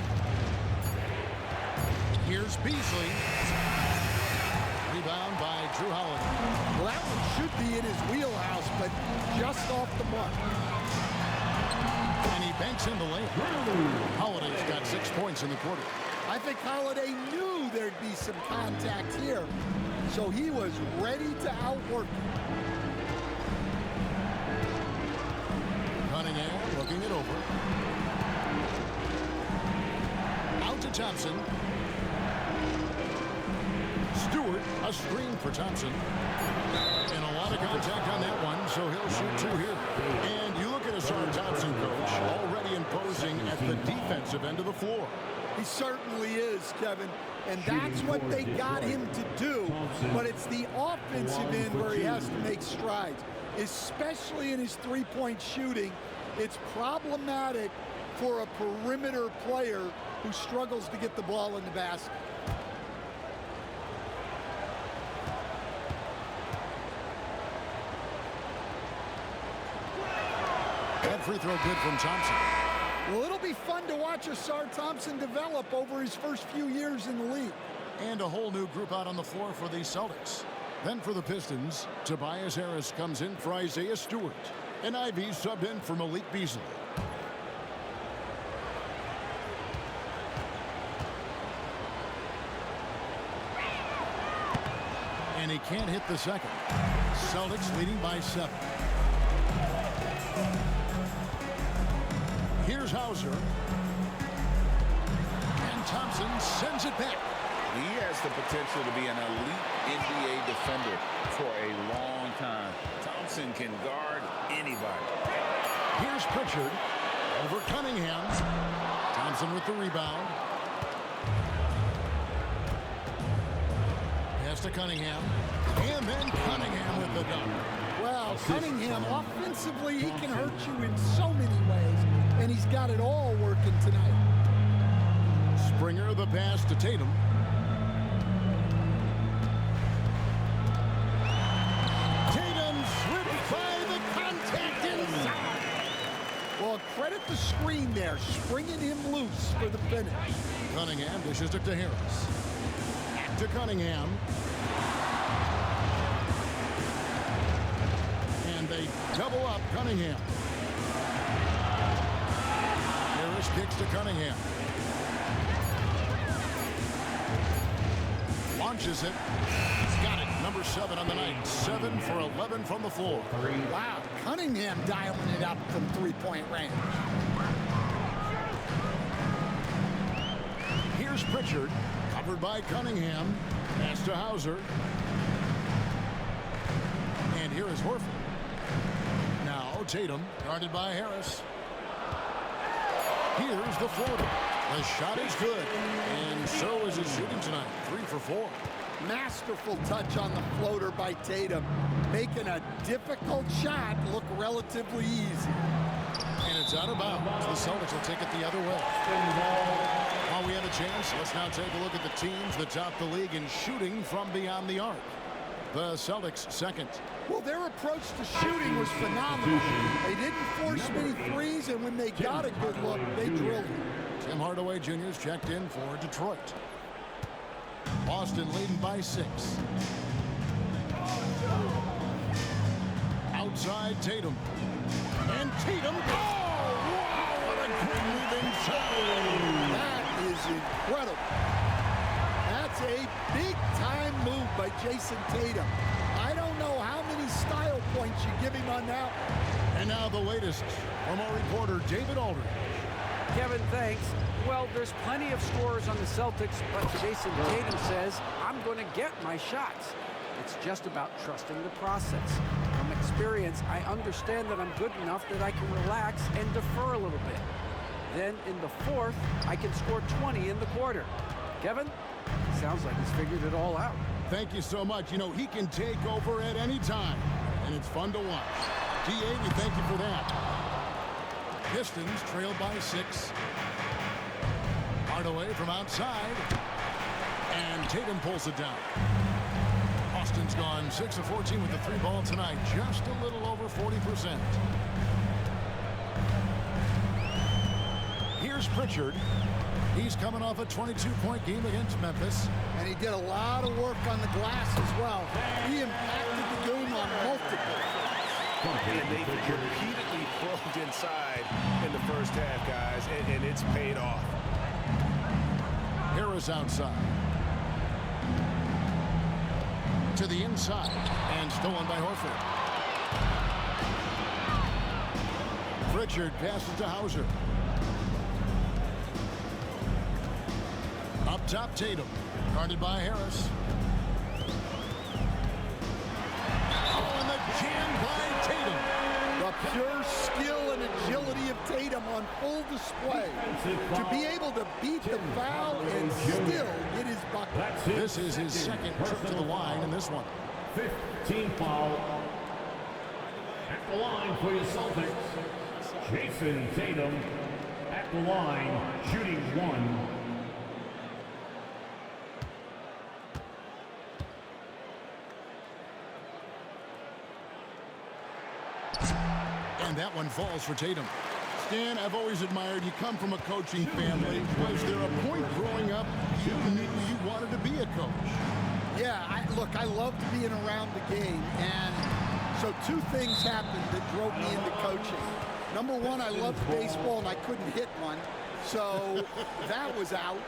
Speaker 1: Here's Beasley. Rebound by Drew Holiday.
Speaker 2: Well, that one should be in his wheelhouse, but just off the mark.
Speaker 1: And he banks in the lane. Holiday's got 6 points in the quarter.
Speaker 2: I think Holiday knew there'd be some contact here, so he was ready to outwork him.
Speaker 1: Cunningham looking it over. Out to Thompson. Stewart, a screen for Thompson. And a lot of contact on that one, so he'll shoot 2 here. And you look at Asar Thompson, coach, already imposing at the defensive end of the floor.
Speaker 2: He certainly is, Kevin, and that's what they got him to do. But it's the offensive end where he has to make strides, especially in his three-point shooting. It's problematic for a perimeter player who struggles to get the ball in the basket.
Speaker 1: That free throw good from Thompson.
Speaker 2: Well, it'll be fun to watch Asar Thompson develop over his first few years in the league.
Speaker 1: And a whole new group out on the floor for the Celtics. Then for the Pistons, Tobias Harris comes in for Isaiah Stewart. And Ivy subbed in for Malik Beasley. And he can't hit the second. Celtics leading by 7. Here's Hauser. And Thompson sends it back.
Speaker 3: He has the potential to be an elite NBA defender for a long time. Thompson can guard anybody.
Speaker 1: Here's Pritchard over Cunningham. Thompson with the rebound. Pass to Cunningham. And then Cunningham with the dunk.
Speaker 2: Well, Cunningham, offensively, he can hurt you in so many ways, and he's got it all working tonight.
Speaker 1: Springer the pass to Tatum. Tatum slipped by the contact inside.
Speaker 2: Well, credit the screen there, springing him loose for the finish.
Speaker 1: Cunningham dishes it to Harris. Back to Cunningham. And they double up Cunningham. Harris kicks to Cunningham. Launches it. He's got it. Number 7 on the night. 7 for 11 from the floor.
Speaker 2: Wow, Cunningham dialing it up from three-point range.
Speaker 1: Here's Pritchard. Covered by Cunningham. Pass to Hauser. And here is Horford. Now Tatum, guarded by Harris. Here's the floater. The shot is good. And so is his shooting tonight. 3 for 4.
Speaker 2: Masterful touch on the floater by Tatum, making a difficult shot look relatively easy.
Speaker 1: And it's out of bounds. The Celtics will take it the other way. While we have a chance, let's now take a look at the teams that top the league in shooting from beyond the arc. The Celtics second.
Speaker 2: Well, their approach to shooting was phenomenal. They didn't force many threes, and when they got a good look, they drilled it.
Speaker 1: Tim Hardaway Jr. is checked in for Detroit. Boston leading by 6. Outside Tatum. And Tatum. Oh, wow, what a great move inside.
Speaker 2: That is incredible. That's a big-time move by Jason Tatum. I don't know how many style points you give him on that.
Speaker 1: And now the latest from our reporter, David Aldridge.
Speaker 4: Kevin, thanks. Well, there's plenty of scorers on the Celtics, but Jason Tatum says, I'm going to get my shots. It's just about trusting the process. From experience, I understand that I'm good enough that I can relax and defer a little bit. Then in the fourth, I can score 20 in the quarter. Kevin, sounds like he's figured it all out.
Speaker 1: Thank you so much. You know, he can take over at any time, and it's fun to watch. D.A., we thank you for that. Pistons trailed by 6. Hardaway from outside. And Tatum pulls it down. Austin's gone 6 of 14 with the 3-ball tonight. Just a little over 40%. Here's Pritchard. He's coming off a 22-point game against Memphis.
Speaker 2: And he did a lot of work on the glass as well. He impacted the game on multiple.
Speaker 6: And they repeatedly probed inside in the first half, guys, and it's paid off.
Speaker 1: Harris outside. To the inside. And stolen by Horford. Pritchard passes to Hauser. Up top, Tatum. Guarded by Harris. Oh, and the jam by Tatum.
Speaker 2: The pure skill and agility of Tatum on full display. To be able to beat the foul and still get his bucket.
Speaker 1: This is his second trip to the line in this one.
Speaker 5: 15 foul. At the line for your Celtics, Jason Tatum. At the line, shooting 1.
Speaker 1: And that one falls for Tatum. Stan, I've always admired you. Come from a coaching family. Was there a point growing up you knew you wanted to be a coach?
Speaker 2: Yeah, look, I loved being around the game, and So two things happened that drove me into coaching. Number one, I loved baseball and I couldn't hit one, so that was out.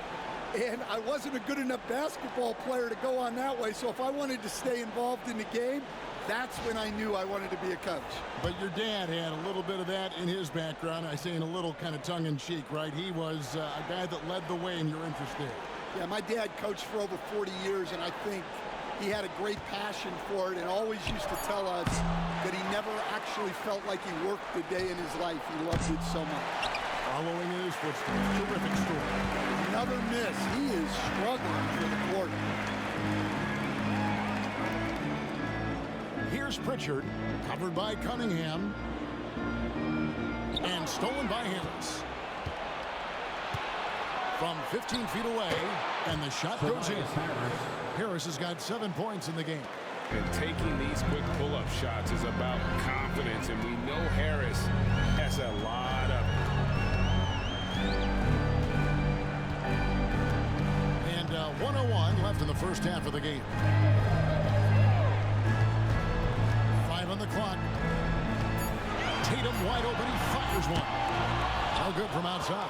Speaker 2: And I wasn't a good enough basketball player to go on that way, so if I wanted to stay involved in the game, that's when I knew I wanted to be a coach.
Speaker 1: But your dad had a little bit of that in his background. I say in a little kind of tongue-in-cheek, right? He was a guy that led the way in your interest there.
Speaker 2: Yeah, my dad coached for over 40 years, and I think he had a great passion for it and always used to tell us that he never actually felt like he worked a day in his life. He loved it so much.
Speaker 1: Following in his footsteps, terrific story.
Speaker 2: Another miss. He is struggling for the quarter.
Speaker 1: Here's Pritchard, covered by Cunningham, and stolen by Harris. From 15 feet away, and the shot goes in. Harris has got 7 points in the game.
Speaker 3: And taking these quick pull-up shots is about confidence, and we know Harris has a lot of it.
Speaker 1: And 1:01 left in the first half of the game. 5 on the clock. Tatum wide open. He fires one. No good from outside.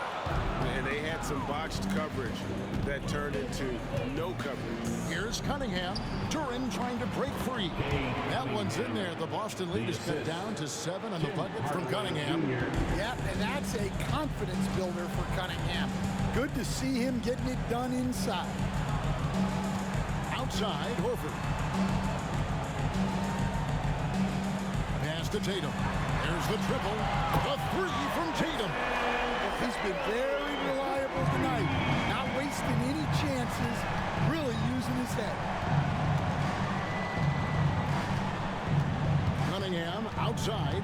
Speaker 6: And they had some botched coverage that turned into no coverage.
Speaker 1: Here's Cunningham. Duran trying to break free. That one's in there. The Boston lead is cut down to 7 on the bucket from Cunningham.
Speaker 2: Yeah, and that's a confidence builder for Cunningham. Good to see him getting it done inside.
Speaker 1: Outside, Horford. Pass to Tatum. There's the triple. The three from Tatum.
Speaker 2: He's been very reliable tonight. Not wasting any chances. Really using his head.
Speaker 1: Cunningham outside.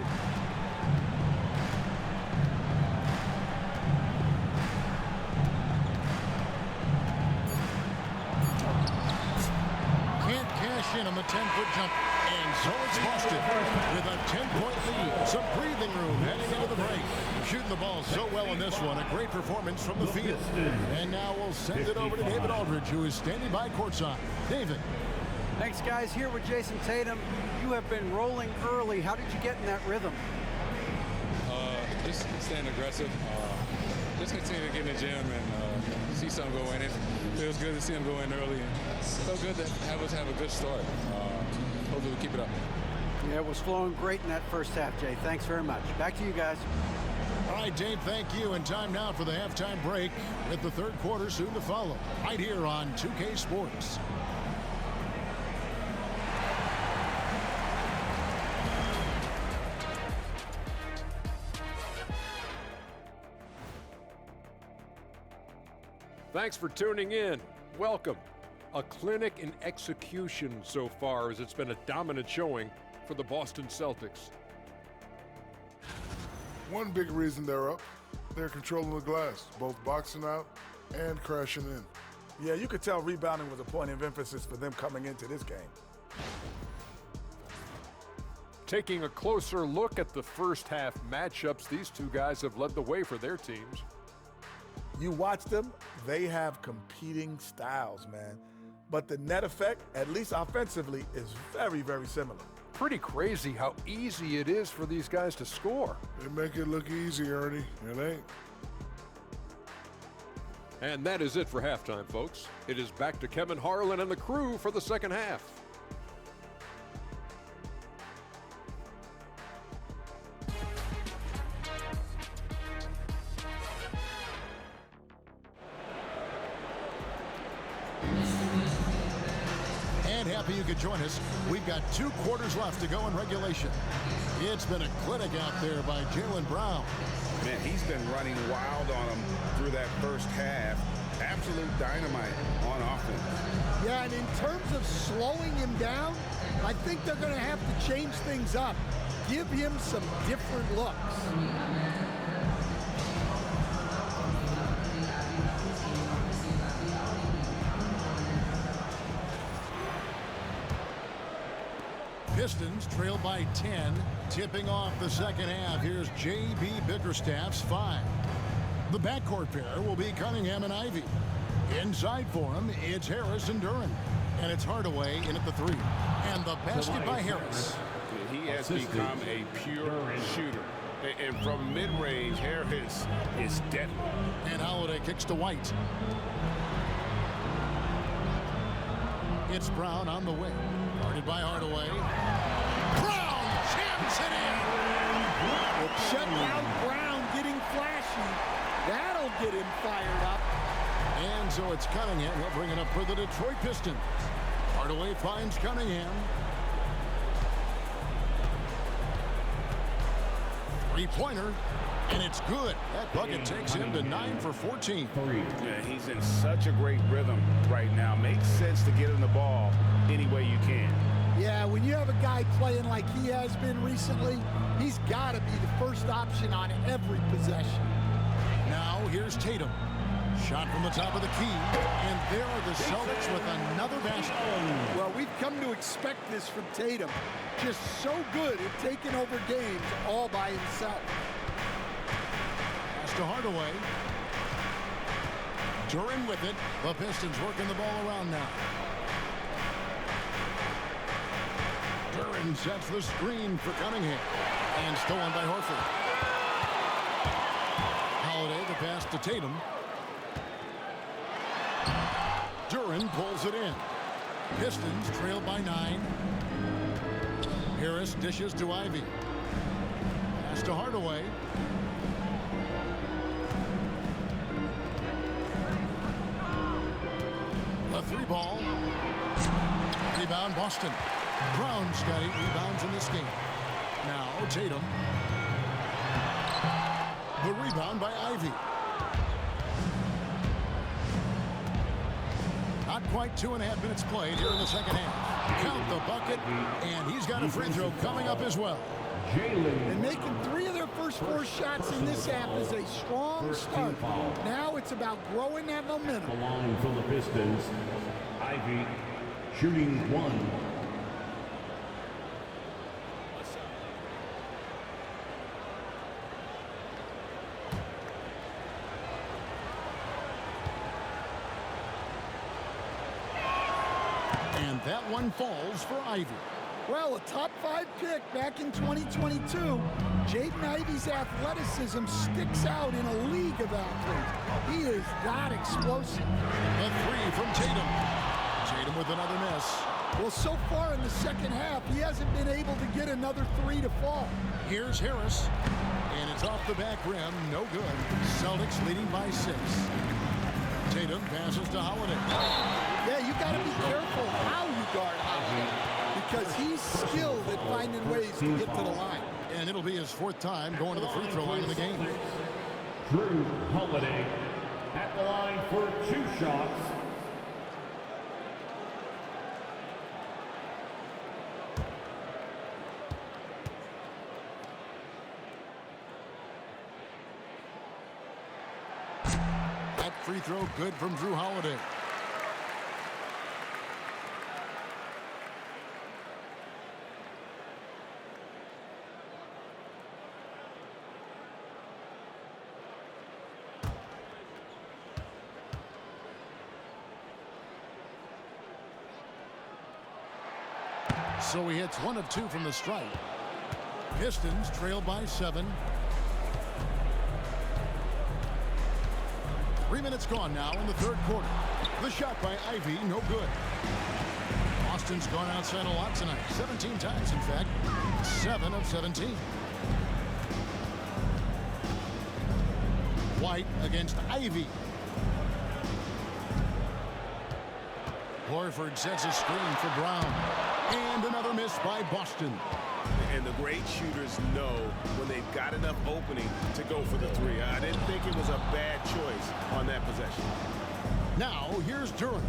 Speaker 1: Can't cash in on the 10-foot jump. And so it's Boston with a 10-point lead. Some breathing room heading into the break. Shooting the ball so well in this one. A great performance from the field. And now we'll send it over to David Aldridge, who is standing by courtside. David.
Speaker 4: Thanks, guys. Here with Jason Tatum. You have been rolling early. How did you get in that rhythm?
Speaker 7: Just staying aggressive. Just continue to get in the gym and see something go in. It feels good to see him go in early. And so good to have us have a good start. Hopefully we keep it up.
Speaker 4: Yeah, it was flowing great in that first half, Jay. Thanks very much. Back to you guys.
Speaker 1: All right, Dave, thank you. And time now for the halftime break with the third quarter soon to follow. Right here on 2K Sports.
Speaker 8: Thanks for tuning in. Welcome. A clinic in execution so far, as it's been a dominant showing for the Boston Celtics.
Speaker 9: One big reason they're up, they're controlling the glass, both boxing out and crashing in.
Speaker 10: Yeah, you could tell rebounding was a point of emphasis for them coming into this game.
Speaker 8: Taking a closer look at the first half matchups, these two guys have led the way for their teams.
Speaker 10: You watch them, they have competing styles, man. But the net effect, at least offensively, is very, very similar.
Speaker 8: Pretty crazy how easy it is for these guys to score.
Speaker 9: They make it look easy, Ernie. It ain't.
Speaker 8: And that is it for halftime, folks. It is back to Kevin Harlan and the crew for the second half.
Speaker 1: And happy you could join us. We've got 2 quarters left to go in regulation. It's been a clinic out there by Jaylen Brown.
Speaker 3: Man, he's been running wild on him through that first half. Absolute dynamite on offense.
Speaker 2: Yeah, and in terms of slowing him down, I think they're going to have to change things up. Give him some different looks.
Speaker 1: Pistons trail by 10, tipping off the second half. Here's J.B. Bickerstaff's 5. The backcourt pair will be Cunningham and Ivy. Inside for him, it's Harris and Duran. And it's Hardaway in at the 3. And the basket by Harris.
Speaker 3: He
Speaker 6: He has become a pure shooter. And from mid-range, Harris is deadly.
Speaker 1: And Holiday kicks to White. It's Brown on the wing. Guarded by Hardaway. Brown jams it in.
Speaker 2: Shut down Brown getting flashy. That'll get him fired up.
Speaker 1: And so it's Cunningham. He'll bring it up for the Detroit Pistons. Hardaway finds Cunningham. Three-pointer, and it's good. That bucket takes him to 9 for 14.
Speaker 3: Yeah, he's in such a great rhythm right now. Makes sense to get him the ball any way you can.
Speaker 2: Yeah, when you have a guy playing like he has been recently, he's got to be the first option on every possession.
Speaker 1: Now here's Tatum. Shot from the top of the key, and there are the Celtics with another basket.
Speaker 2: Well, we've come to expect this from Tatum. Just so good at taking over games all by himself.
Speaker 1: Pass to Hardaway. Duran with it. The Pistons working the ball around now. Duran sets the screen for Cunningham. And stolen by Horford. Holiday, the pass to Tatum. Duran pulls it in. Pistons trail by 9. Harris dishes to Ivy. Pass to Hardaway. A 3-ball. Rebound Boston. Brown's got 8 rebounds in this game. Now Tatum. The rebound by Ivy. Not quite 2.5 minutes played here in the second half. Count the bucket, and he's got a free throw coming up as well.
Speaker 2: And making 3 of their first 4 shots in this half is a strong start. Now it's about growing that momentum.
Speaker 5: The line from the Pistons, Ivy shooting 1.
Speaker 1: And that one falls for Ivy.
Speaker 2: Well, a top 5 pick back in 2022. Jaden Ivey's athleticism sticks out in a league of athletes. He is that explosive.
Speaker 1: A 3 from Tatum. Tatum with another miss.
Speaker 2: Well, so far in the second half, he hasn't been able to get another 3 to fall.
Speaker 1: Here's Harris. And it's off the back rim. No good. Celtics leading by 6. Tatum passes to Holiday.
Speaker 2: Yeah, you got to be careful how you guard Holiday because he's skilled at finding ways to get to the line.
Speaker 1: And it'll be his 4th time going to the free throw line of the game.
Speaker 5: Drew Holiday at the line for 2 shots.
Speaker 1: That free throw good from Drew Holiday. So he hits 1 of 2 from the stripe. Pistons trail by 7. 3 minutes gone now in the 3rd quarter. The shot by Ivy, no good. Boston's gone outside a lot tonight. 17 times, in fact. 7 of 17. White against Ivy. Horford sets a screen for Brown. And another miss by Boston.
Speaker 6: And the great shooters know when they've got enough opening to go for the 3. I didn't think it was a bad choice on that possession.
Speaker 1: Now, here's Duran.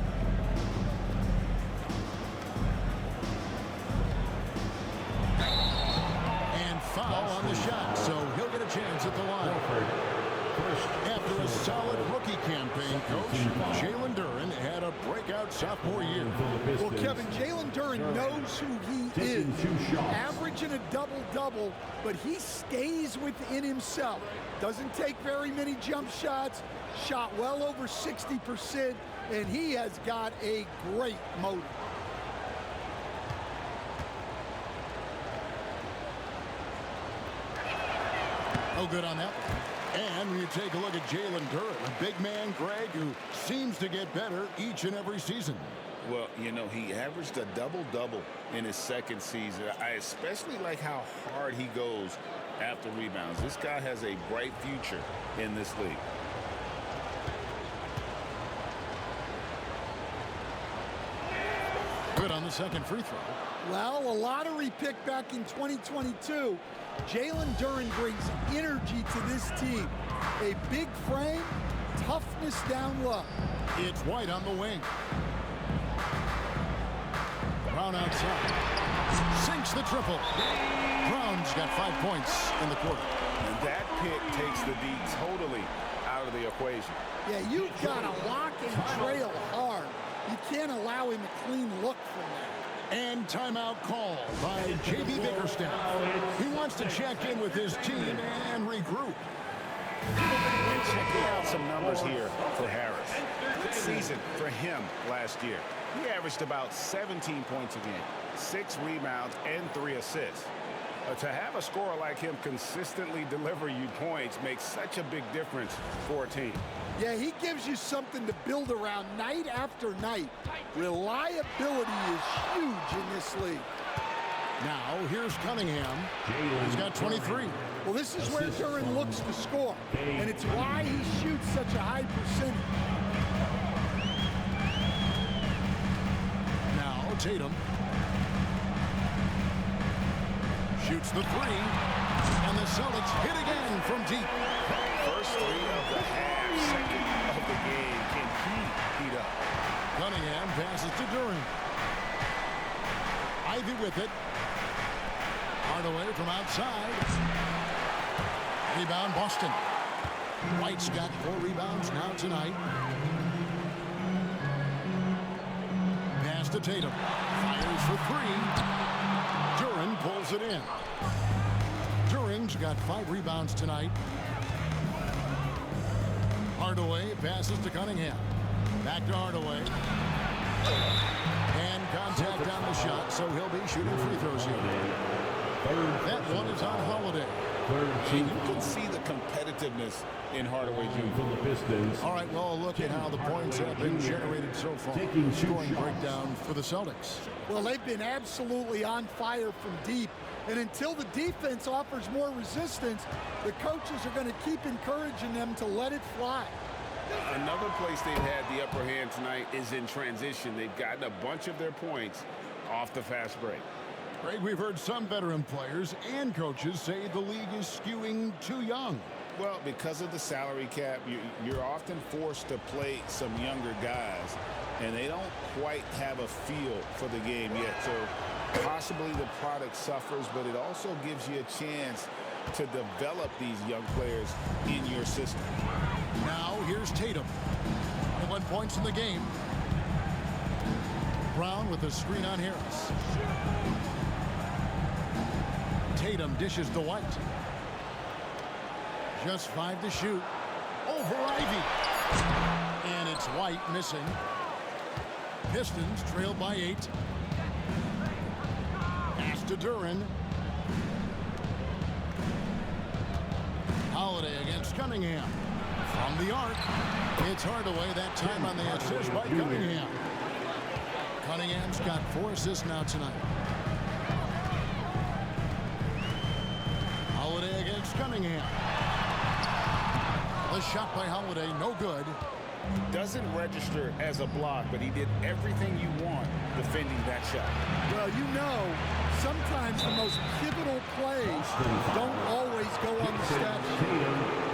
Speaker 1: And foul on the shot, so he'll get a chance at the line. After a solid rookie campaign, Coach, Jalen Duran had a breakout sophomore year.
Speaker 2: Well, Kevin, Jalen Duran knows who he is. Averaging a double-double, but he stays within himself. Doesn't take very many jump shots, shot well over 60%, and he has got a great motor.
Speaker 1: No good on that one. And when you take a look at Jalen Duren, a big man, Greg, who seems to get better each and every season.
Speaker 3: Well, you know, he averaged a double-double in his second season. I especially like how hard he goes after rebounds. This guy has a bright future in this league.
Speaker 1: Good on the second free throw.
Speaker 2: Well, a lottery pick back in 2022. Jalen Duren brings energy to this team. A big frame, toughness down low.
Speaker 1: It's White on the wing. Brown outside. Sinks the triple. Brown's got 5 points in the quarter.
Speaker 3: And that pick takes the D totally out of the equation.
Speaker 2: Yeah, you've got to lock and trail hard. You can't allow him a clean look from that.
Speaker 1: And timeout call by J.B. Bickerstaff. He wants to check in with his team and regroup.
Speaker 3: And checking out some numbers here for Harris. Good season for him last year. He averaged about 17 points a game, 6 rebounds, and 3 assists. To have a scorer like him consistently deliver you points makes such a big difference for a team.
Speaker 2: Yeah, he gives you something to build around night after night. Reliability is huge in this league.
Speaker 1: Now, here's Cunningham. He's got 23.
Speaker 2: Well, this is where Duren looks to score, and it's why he shoots such a high percentage.
Speaker 1: Now, Tatum. Shoots the three, and the Celtics hit again from deep.
Speaker 3: First three of the half, second of the game. Can he heat up?
Speaker 1: Cunningham passes to Duren. Ivy with it. Hardaway from outside. Rebound, Boston. White's got 4 rebounds now tonight. Pass to Tatum. Fires for 3. Duren pulls it in. Duren's got 5 rebounds tonight. Hardaway passes to Cunningham. Back to Hardaway. And contact on the shot, so he'll be shooting free throws here. That one is on Holiday.
Speaker 3: You can see the competitiveness in Hardaway Jr.
Speaker 1: All right, well, look at how the points have been generated so far. Scoring breakdown for the Celtics.
Speaker 2: Well, they've been absolutely on fire from deep. And until the defense offers more resistance, the coaches are going to keep encouraging them to let it fly.
Speaker 3: Another place they've had the upper hand tonight is in transition. They've gotten a bunch of their points off the fast break.
Speaker 1: Greg, we've heard some veteran players and coaches say the league is skewing too young.
Speaker 3: Well, because of the salary cap, you're often forced to play some younger guys, and they don't quite have a feel for the game yet. So possibly the product suffers, but it also gives you a chance to develop these young players in your system.
Speaker 1: Now here's Tatum. 21 points in the game. Brown with a screen on Harris. Tatum dishes to White. Just 5 to shoot. Over Ivy. And it's White missing. Pistons trail by 8. Pass to Duren. Holiday against Cunningham. From the arc. It's Hardaway that time on the assist by Cunningham. Cunningham's got 4 assists now tonight. Holiday against Cunningham. The shot by Holiday, no good.
Speaker 3: Doesn't register as a block, but he did everything you want defending that shot.
Speaker 2: Well, you know, sometimes the most pivotal plays don't always go on the stat sheet.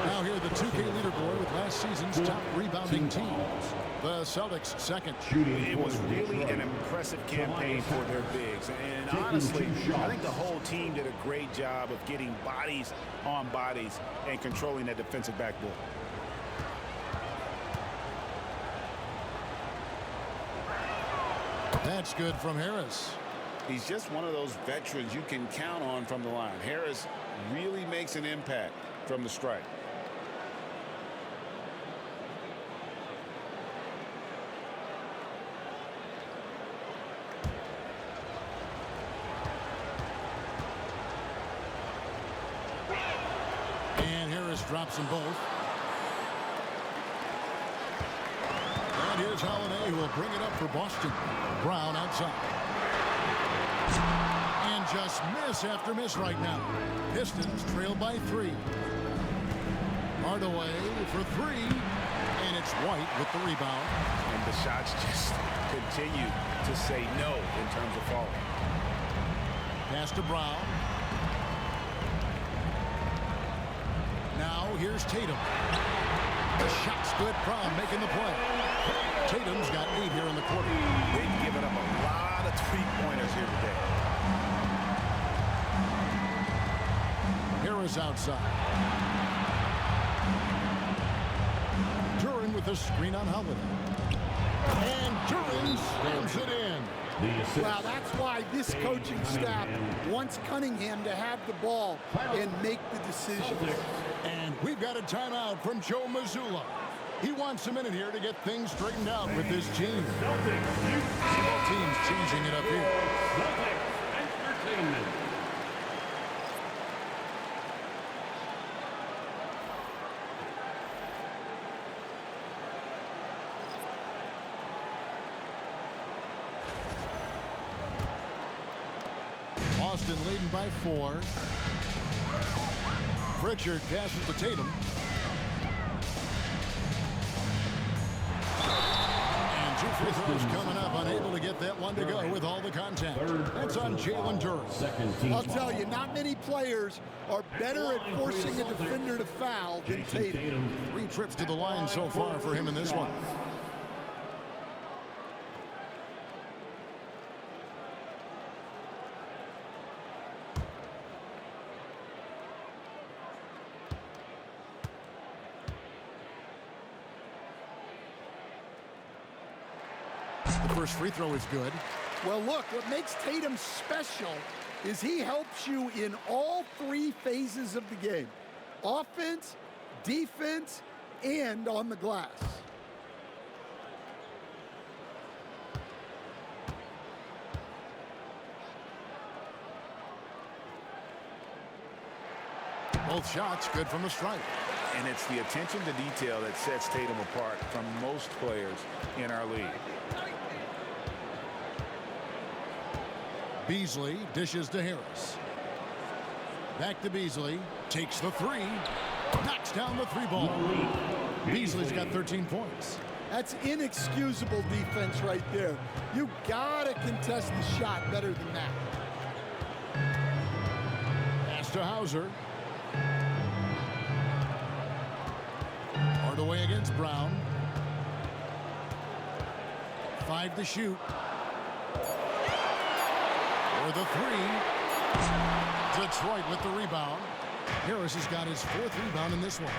Speaker 1: Now here the 2K leaderboard with last season's top rebounding teams. The Celtics second.
Speaker 3: It was really an impressive campaign for their bigs. And honestly, I think the whole team did a great job of getting bodies on bodies and controlling that defensive backboard.
Speaker 1: That's good from Harris.
Speaker 3: He's just one of those veterans you can count on from the line. Harris really makes an impact from the strike.
Speaker 1: drops them both. And here's Holiday, who will bring it up for Boston. Brown outside. And just miss after miss right now. Pistons trail by 3. Hardaway for 3. And it's White with the rebound.
Speaker 3: And the shots just continue to say no in terms of falling.
Speaker 1: Pass to Brown. Now here's Tatum. The shot's good. Brown making the play. Tatum's got 8 here in the quarter.
Speaker 3: They've given up a lot of three-pointers here today.
Speaker 1: Harris outside. Duran with the screen on Holiday. And Duran slams it in.
Speaker 2: Wow, that's why this coaching staff wants Cunningham to have the ball and make the decisions.
Speaker 1: And we've got a timeout from Joe Mazzulla. He wants a minute here to get things straightened out with this team. Both teams changing it up here.
Speaker 5: Celtics Entertainment.
Speaker 1: Boston leading by 4. Pritchard passes to Tatum. And 2 free throws coming up, unable to get that one to go with all the contact. That's on Jalen Duran.
Speaker 2: I'll tell you, not many players are better at forcing a defender to foul than Tatum.
Speaker 1: 3 trips to the line so far for him in this one. The first free throw is good.
Speaker 2: Well, look, what makes Tatum special is he helps you in all 3 phases of the game. Offense, defense, and on the glass.
Speaker 1: Both shots good from the stripe.
Speaker 3: And it's the attention to detail that sets Tatum apart from most players in our league.
Speaker 1: Beasley dishes to Harris. Back to Beasley. Takes the 3. Knocks down the 3 ball. Beasley's got 13 points.
Speaker 2: That's inexcusable defense right there. You gotta contest the shot better than that.
Speaker 1: Pass to Hauser. Hardaway against Brown. 5 to shoot. For the 3. Detroit with the rebound. Harris has got his 4th rebound in this one.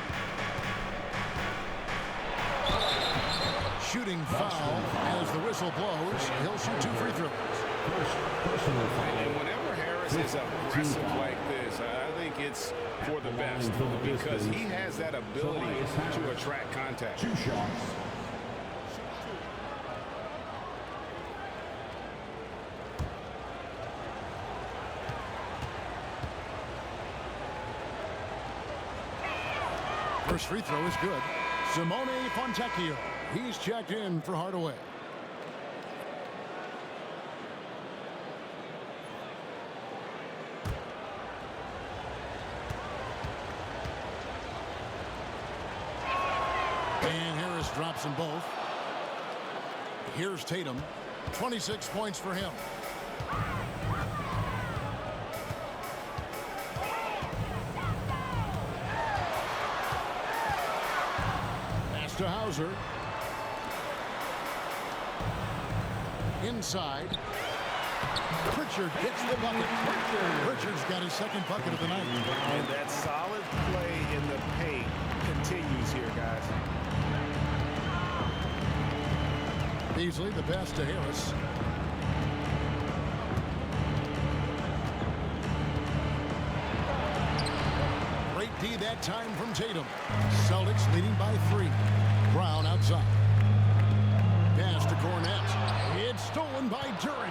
Speaker 1: Shooting foul as the whistle blows. He'll shoot 2 free throws.
Speaker 3: And whenever Harris is aggressive like this, I think it's for the best because he has that ability to attract contact.
Speaker 5: 2 shots.
Speaker 1: First free throw is good. Simone Fontecchio. He's checked in for Hardaway. And Harris drops them both. Here's Tatum. 26 points for him. To Hauser. Inside. Pritchard gets the bucket. Pritchard's got his 2nd bucket of the night.
Speaker 6: And that solid play in the paint continues here, guys.
Speaker 1: Beasley, the pass to Harris. Great D that time from Tatum. Celtics leading by 3. Brown outside. Pass to Cornette. It's stolen by Duran.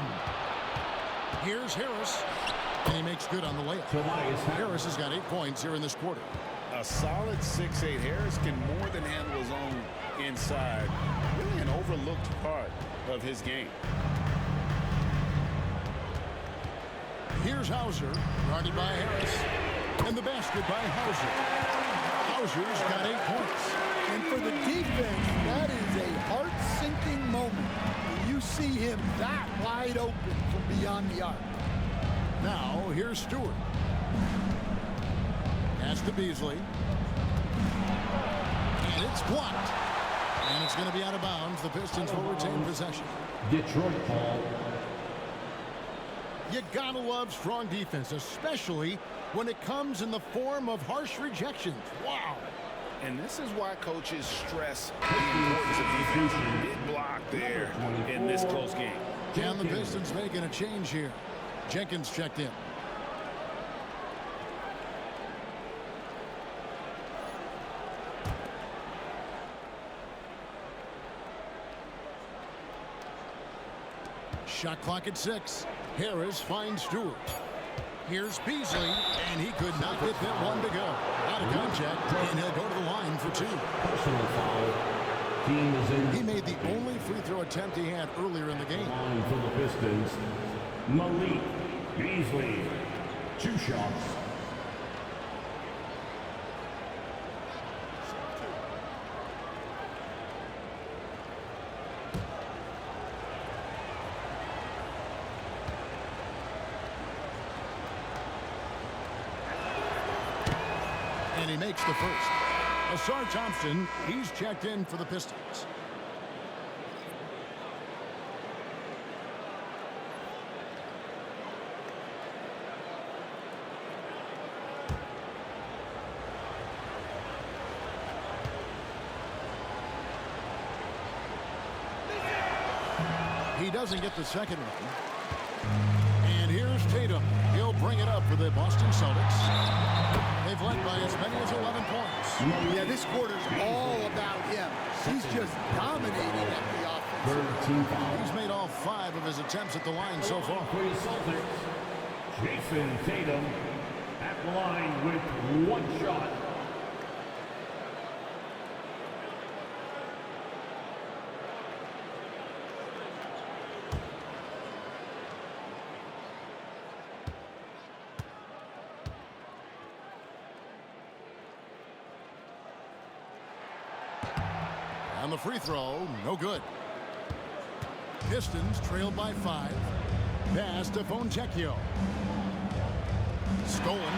Speaker 1: Here's Harris. And he makes good on the layup. Harris has got 8 points here in this quarter.
Speaker 3: A solid 6'8". Harris can more than handle his own inside. Really an overlooked part of his game.
Speaker 1: Here's Hauser, guarded by Harris. And the basket by Hauser. Hauser's got 8 points.
Speaker 2: And for the defense, that is a heart-sinking moment when you see him that wide open from beyond the arc.
Speaker 1: Now, here's Stewart. Pass to Beasley. And it's blocked. And it's going to be out of bounds. The Pistons will retain possession.
Speaker 5: Detroit ball.
Speaker 1: You gotta love strong defense, especially when it comes in the form of harsh rejections. Wow.
Speaker 3: And this is why coaches stress the importance of defense. Big block there in this close game.
Speaker 1: Can the Pistons making a change here? Jenkins checked in. Shot clock at 6. Harris finds Stewart. Here's Beasley, and he could not get that one to go. Out of contact, and he'll go to the line for 2.
Speaker 5: Personal foul. Team is in.
Speaker 1: He made the only free throw attempt he had earlier in the game.
Speaker 5: Line for the Pistons. Malik Beasley. 2 shots.
Speaker 1: And he makes the first. Asar Thompson, he's checked in for the Pistons. He doesn't get the second one. And here's Tatum. He'll bring it up for the Boston Celtics. They've led by as many as 11 points.
Speaker 2: Yeah, this quarter's all about him. He's just dominating at the offense.
Speaker 1: He's made all 5 of his attempts at the line so far.
Speaker 5: For the Celtics, Jason Tatum at the line with 1 shot.
Speaker 1: On the free throw, no good. Pistons trailed by 5. Pass to Fontecchio. Stolen.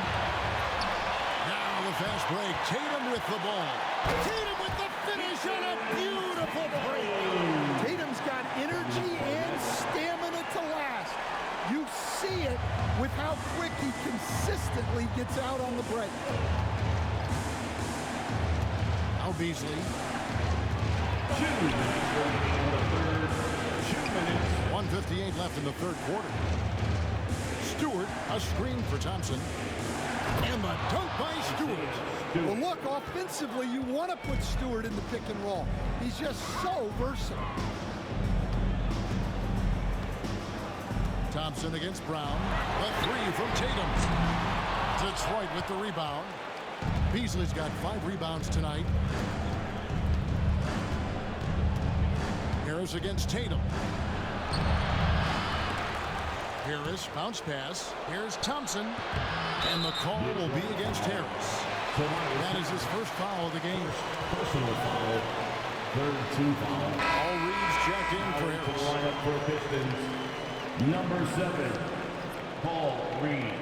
Speaker 1: Now the fast break. Tatum with the ball. Tatum with the finish on a beautiful break.
Speaker 2: Tatum's got energy and stamina to last. You see it with how quick he consistently gets out on the break.
Speaker 1: Now Beasley.
Speaker 5: 2 minutes remaining in the third. 2 minutes.
Speaker 1: 1:58 left in the third quarter. Stewart, a screen for Thompson. And the dunk by Stewart.
Speaker 2: Well, look, offensively, you want to put Stewart in the pick and roll. He's just so versatile.
Speaker 1: Thompson against Brown. A 3 from Tatum. Detroit with the rebound. Beasley's got 5 rebounds tonight. Harris against Tatum. Harris, bounce pass. Here's Thompson. And the call will be against Harris. That is his first foul of the game.
Speaker 5: Personal foul. Third team foul.
Speaker 1: All Reeves checked in for Harris.
Speaker 5: Lineup for Pistons. Number 7, Paul Reed.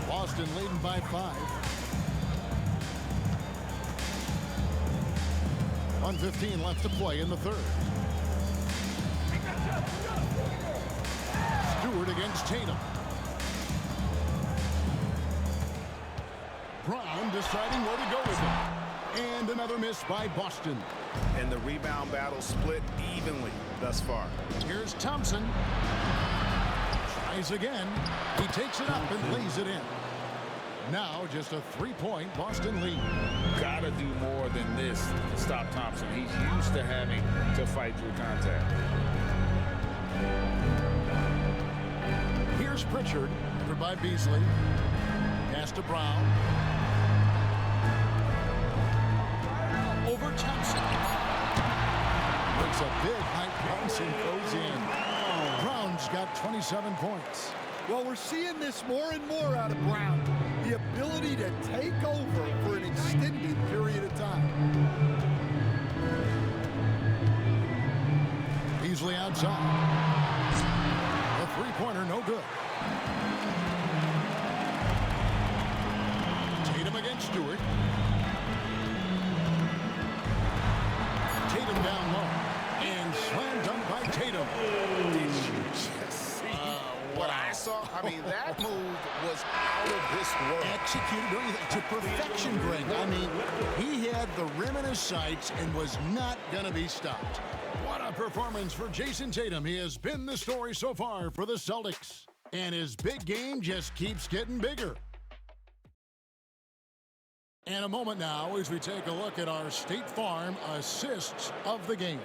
Speaker 1: Boston leading by 5. 1:15 left to play in the third. Stewart against Tatum. Brown deciding where to go with it. And another miss by Boston.
Speaker 6: And the rebound battle split evenly thus far.
Speaker 1: Here's Thompson. Tries again. He takes it up and lays it in. Now just a 3-point Boston lead.
Speaker 3: Gotta do more than this to stop Thompson. He's used to having to fight through contact.
Speaker 1: Here's Pritchard, covered by Beasley. Pass pass to Brown. Over Thompson. Makes a big high bounce and goes in. Brown's got 27 points.
Speaker 2: Well, we're seeing this more and more out of Brown. The ability to take over for an extended period of time.
Speaker 1: Beasley outside. A three-pointer, no good. Tatum against Stewart. Tatum down low. And slam dunk by Tatum.
Speaker 6: Did you just see what I saw? I mean, that move was out of this world.
Speaker 1: Executed to perfection, Greg. I mean, he had the rim in his sights and was not going to be stopped. What a performance for Jason Tatum. He has been the story so far for the Celtics. And his big game just keeps getting bigger. And a moment now as we take a look at our State Farm assists of the game.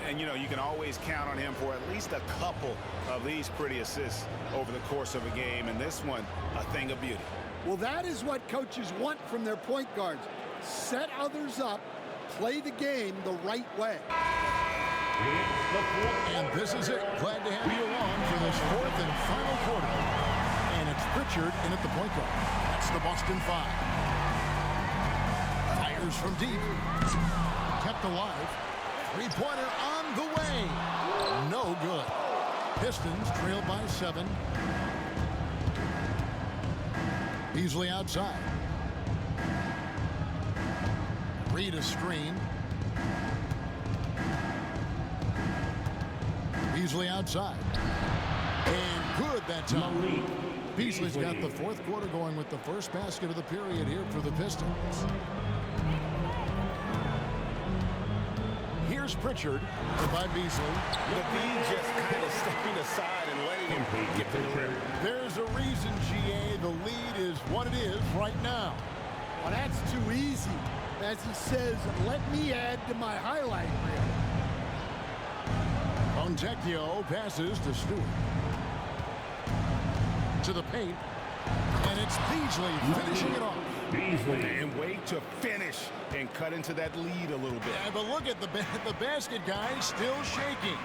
Speaker 3: And, you know, you can always count on him for at least a couple of these pretty assists over the course of a game. And this one, a thing of beauty.
Speaker 2: Well, that is what coaches want from their point guards. Set others up, play the game the right way.
Speaker 1: And this is it. Glad to have you along for this fourth and final quarter. And it's Pritchard in at the point guard. That's the Boston Five. Fires from deep. Kept alive. Three-pointer on the way. No good. Pistons trail by 7. Beasley outside. Reed a screen. Beasley outside. And good that time. Beasley's got the fourth quarter going with the first basket of the period here for the Pistons. Here's Pritchard by Beasley.
Speaker 6: The B just kind of stepping aside and letting him get to the rim.
Speaker 1: There's a reason, GA, the lead is what it is right now.
Speaker 2: Well, that's too easy. As he says, let me add to my highlight reel.
Speaker 1: Fontecchio passes to Stewart. To the paint. And it's Beasley finishing it off.
Speaker 3: And wait to finish and cut into that lead a little bit.
Speaker 1: Yeah, but look at the basket guy still shaking.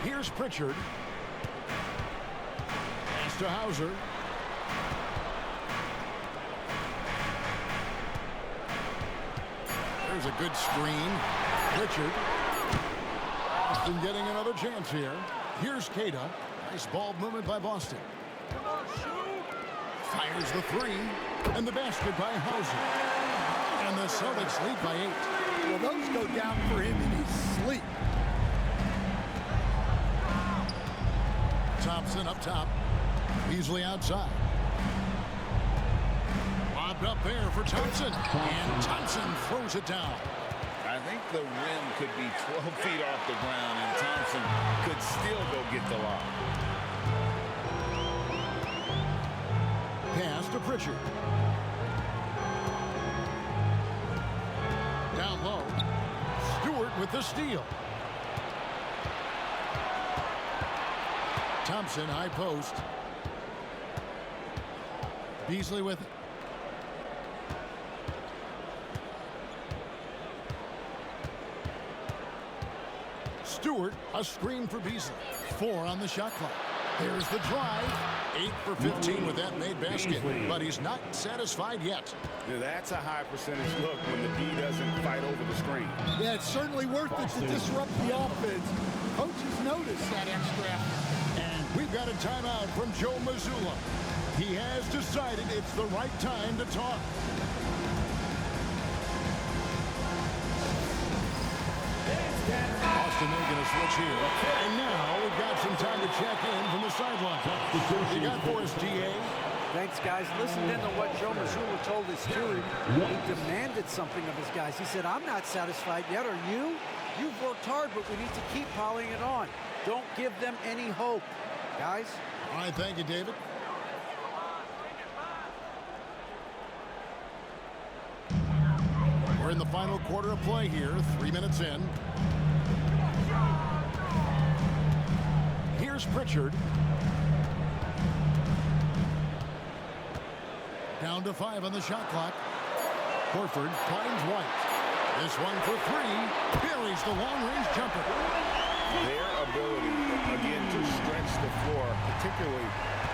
Speaker 1: Here's Pritchard. Pass to Hauser. There's a good screen. Pritchard. Boston getting another chance here. Here's Queta. Nice ball movement by Boston. Fires the three. And the basket by Hauser. And the Celtics lead by 8.
Speaker 2: Well, those go down for him in his sleep.
Speaker 1: Thompson up top. Beasley outside. Lobbed up there for Thompson. And Thompson throws it down.
Speaker 3: I think the rim could be 12 feet off the ground, and Thompson could still go get the lob.
Speaker 1: Pass to Pritchard. Down low. Stewart with the steal. Thompson, high post. Beasley with it. Stewart, a screen for Beasley. 4 on the shot clock. There's the drive. 8 for 15 with that made basket. But he's not satisfied yet.
Speaker 3: That's a high percentage look when the D doesn't fight over the screen.
Speaker 2: Yeah, it's certainly worth it to disrupt the offense. Coaches notice that extra effort.
Speaker 1: And we've got a timeout from Joe Mazzulla. He has decided it's the right time to talk. Boston making a switch here. And now we've got some time to check in from the sideline. What you got for us, DA?
Speaker 4: Thanks, guys. Listen in to what Joe Mazzulla told his team. He demanded something of his guys. He said, I'm not satisfied yet. Are you? You've worked hard, but we need to keep piling it on. Don't give them any hope, guys.
Speaker 1: All right, thank you, David. We're in the final quarter of play here, 3 minutes in. Here's Pritchard. Down to 5 on the shot clock. Horford finds White. This one for 3. Buries the long-range jumper.
Speaker 3: Their ability, again, to stretch the floor, particularly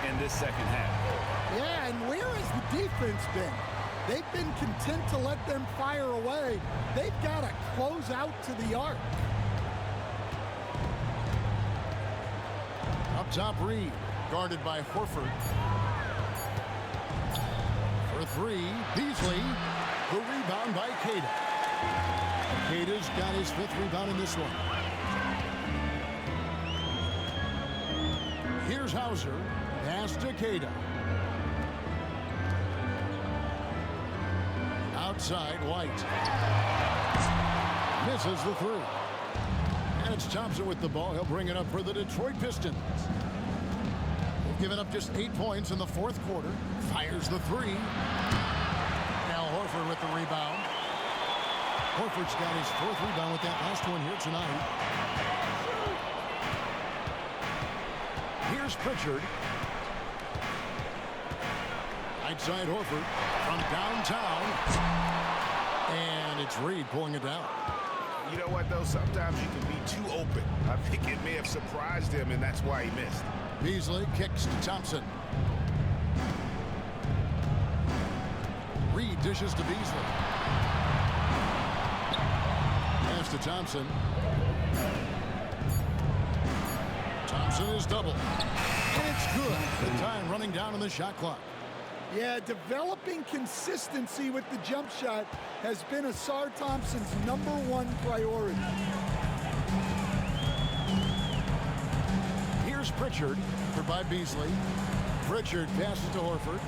Speaker 3: in this second half.
Speaker 2: Yeah, and where has the defense been? They've been content to let them fire away. They've got to close out to the arc.
Speaker 1: Up top, Reed, guarded by Horford. For 3, Beasley. The rebound by Queta. Queta's got his 5th rebound in this one. Here's Hauser. Pass to Queta. Outside, White. Misses the 3. And it's Thompson with the ball. He'll bring it up for the Detroit Pistons. They've given up just 8 points in the 4th quarter. Fires the 3. Now Horford with the rebound. Horford's got his 4th rebound with that last one here tonight. Here's Pritchard. Outside Horford from downtown. And it's Reed pulling it down.
Speaker 6: You know what, though? Sometimes you can be too open. I think it may have surprised him, and that's why he missed.
Speaker 1: Beasley kicks to Thompson. Reed dishes to Beasley. Pass to Thompson. Thompson is double. And it's good. The time running down on the shot clock.
Speaker 2: Yeah, developing consistency with the jump shot has been Asar Thompson's #1 priority.
Speaker 1: Here's Pritchard for by Beasley. Pritchard passes to Horford.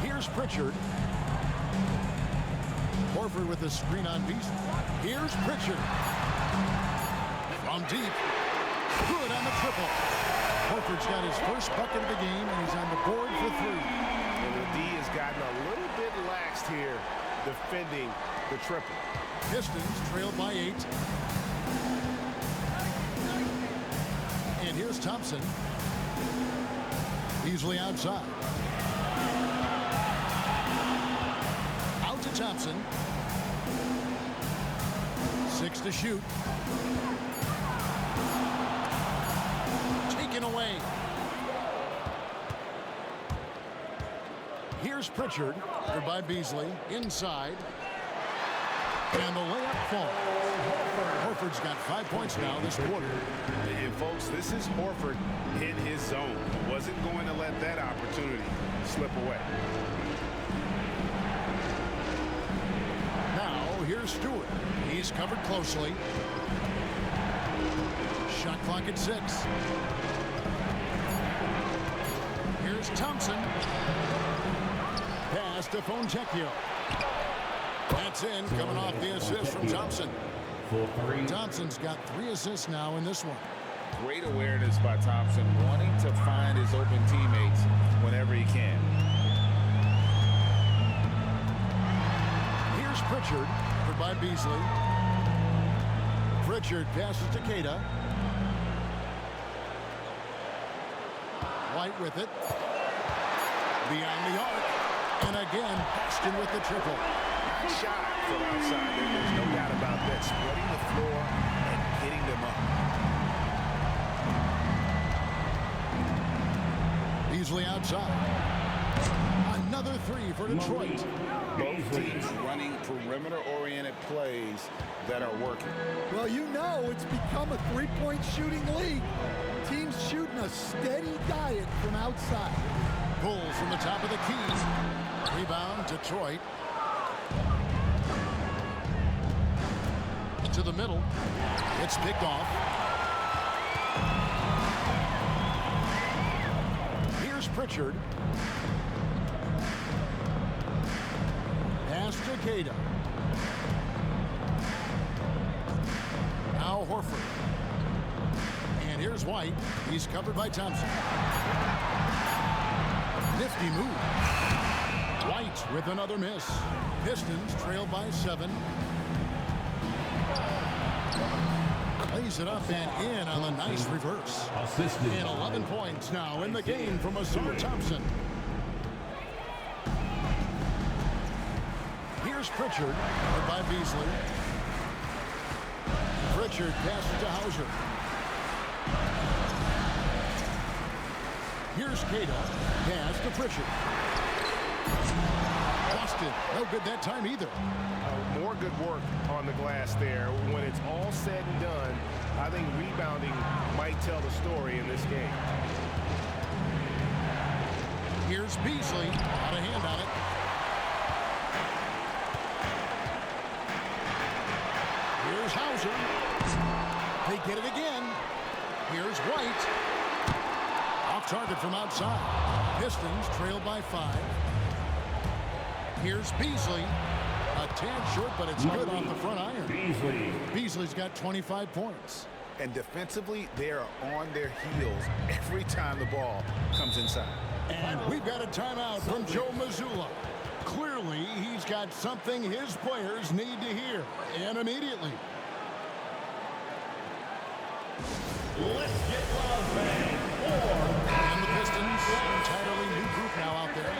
Speaker 1: Here's Pritchard. Horford with a screen on Beasley. Here's Pritchard. From deep. Good on the triple. Horford's got his first bucket of the game, and he's on the board for 3.
Speaker 6: And the D has gotten a little bit laxed here defending the triple.
Speaker 1: Pistons trailed by 8. And here's Thompson. Beasley outside. Out to Thompson. 6 to shoot. Taken away. Here's Pritchard. By Beasley. Inside. And the layup falls. Horford's got 5 points now this quarter.
Speaker 6: And folks, this is Horford in his zone. He wasn't going to let that opportunity slip away.
Speaker 1: Now, here's Stewart. He's covered closely. Shot clock at 6. Here's Thompson. Pass to Fontecchio. That's in, coming off the assist from Thompson. Thompson's got 3 assists now in this one.
Speaker 3: Great awareness by Thompson, wanting to find his open teammates whenever he can.
Speaker 1: Here's Pritchard for by Beasley. Pritchard passes to Queta. White with it. Beyond the arc. And again, Boston with the triple.
Speaker 6: Shot from outside. There's no doubt about that. Spreading the floor and getting them up.
Speaker 1: Beasley outside. Another 3 for Detroit.
Speaker 3: Both teams running perimeter-oriented plays that are working.
Speaker 2: Well, you know it's become a 3-point shooting league. Teams shooting a steady diet from outside.
Speaker 1: Pulls from the top of the key. Rebound, Detroit. To the middle. It's picked off. Here's Pritchard. Pass to Queta. Now Horford. And here's White. He's covered by Thompson. Nifty move. White with another miss. Pistons trail by 7. Plays it up and in on the nice reverse. And 11 points now in the game from Asar Thompson. Here's Pritchard, led by Beasley. Pritchard passes to Hauser. Here's Cato, pass to Pritchard. Boston, no good that time either.
Speaker 6: More good work on the glass there. When it's all said and done, I think rebounding might tell the story in this game.
Speaker 1: Here's Beasley, out of hand on it. Here's Hauser. They get it again. Here's White. Off target from outside. Pistons trail by 5. Here's Beasley. A tad short, but it's good off the front iron. Beasley's got 25 points.
Speaker 3: And defensively, they are on their heels every time the ball comes inside.
Speaker 1: And we've got a timeout from Joe Mazzulla. Clearly, he's got something his players need to hear, and immediately.
Speaker 5: Let's get loud, man.
Speaker 1: And the Pistons, an entirely new group now out there.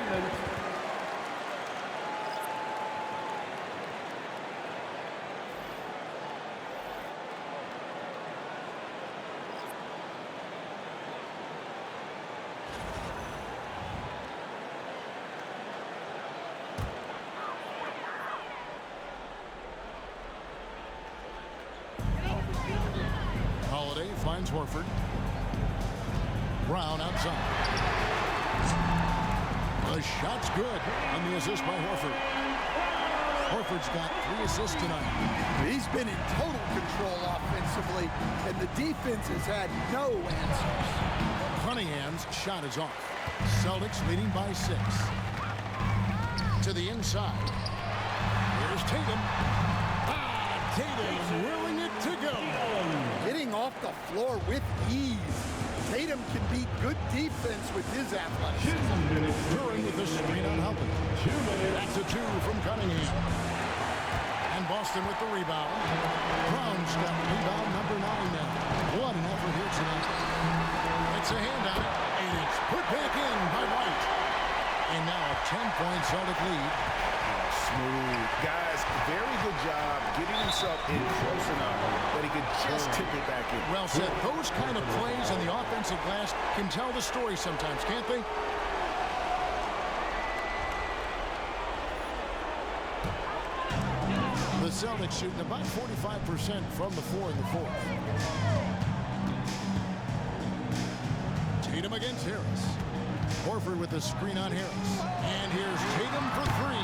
Speaker 1: Holiday finds Horford. Brown outside. The shot's good on the assist by Horford. Horford's got 3 assists tonight.
Speaker 2: He's been in total control offensively, and the defense has had no answers.
Speaker 1: Cunningham's shot is off. Celtics leading by 6. To the inside. Here's Tatum. Tatum willing it to go.
Speaker 2: Getting off the floor with ease. Tatum can beat good defense with his athleticism.
Speaker 1: During with the screen on Humphrey. That's a 2 from Cunningham. And Boston with the rebound. Brown's got rebound number 9 now. What an effort here tonight. It's a hand on it, and it's put back in by White. And now a 10-point Celtic lead.
Speaker 6: Smooth. Guys, very good job getting himself in close enough that he could just tip it back in.
Speaker 1: Well said. Those kind of plays on the offensive glass can tell the story sometimes, can't they? The Celtics shooting about 45% from the floor in the 4th. Tatum against Harris. Horford with the screen on Harris. And here's Tatum for 3.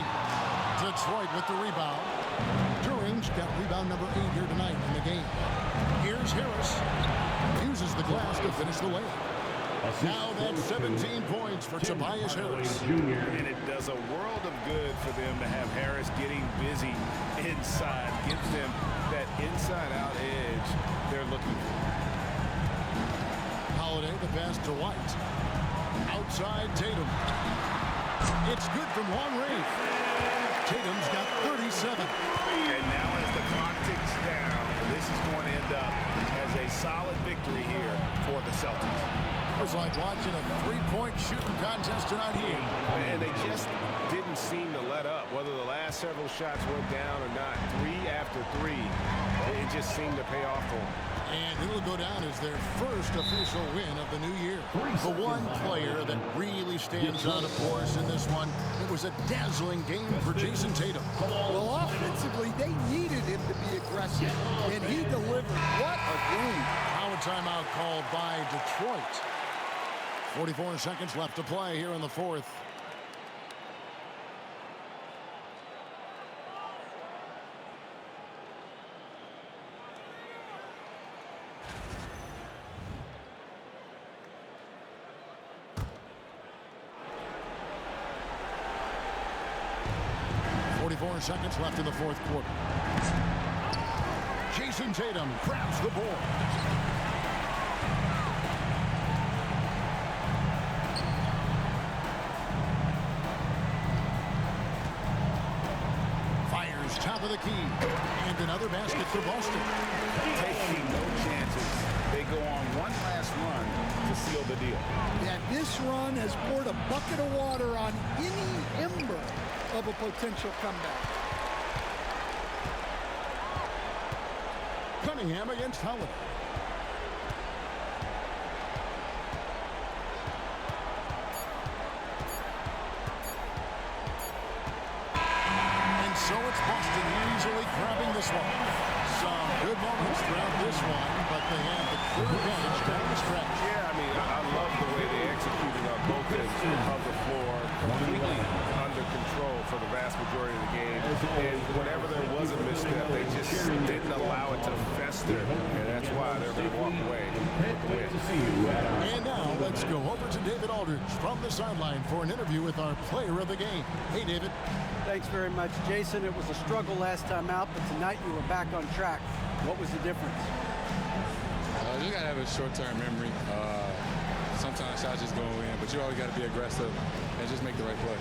Speaker 1: Detroit with the rebound. Duran's got rebound number 8 here tonight in the game. Here's Harris. Uses the glass to finish the layup. Now that's 17 points for Tobias Harris.
Speaker 6: And it does a world of good for them to have Harris getting busy inside. Gives them that inside-out edge they're looking for.
Speaker 1: Holiday the pass to White. Outside Tatum. It's good from long range. Tatum's got 37.
Speaker 6: And now as the clock ticks down, this is going to end up as a solid victory here for the Celtics.
Speaker 1: It was like watching a 3-point shooting contest tonight here.
Speaker 6: And they just didn't seem to let up, whether the last several shots went down or not. 3 after 3, it just seemed to pay off for them.
Speaker 1: And it'll go down as their first official win of the new year. The one player that really stands out, of course, in this one, it was a dazzling game for Jason Tatum.
Speaker 2: Well, offensively, they needed him to be aggressive, and he delivered. What a game.
Speaker 1: Now a timeout called by Detroit. 44 seconds left to play here in the 4th. Seconds left in the 4th quarter. Jason Tatum grabs the board. Fires top of the key. And another basket for Boston.
Speaker 6: Taking no chances
Speaker 3: they go on one last run to seal the deal.
Speaker 2: And this run has poured a bucket of water on any ember of a potential comeback.
Speaker 1: Cunningham against Holiday. And so it's Boston easily grabbing this one. Some good moments throughout this one, but they have the clear advantage down the stretch.
Speaker 6: Yeah, I mean, I love the way they executed on both ends of the floor, completely under control for the vast majority of the game. And whenever there was a misstep, they just didn't allow it to fester, and that's why they're going to walk away with the win.
Speaker 1: And now let's go over to David Aldridge from the sideline for an interview with our player of the game. Hey, David.
Speaker 11: Thanks very much, Jason. It was a struggle last time out, but tonight you were back on track. What was the difference?
Speaker 7: You got to have a short-term memory. Sometimes shots just go in, but you always got to be aggressive and just make the right play.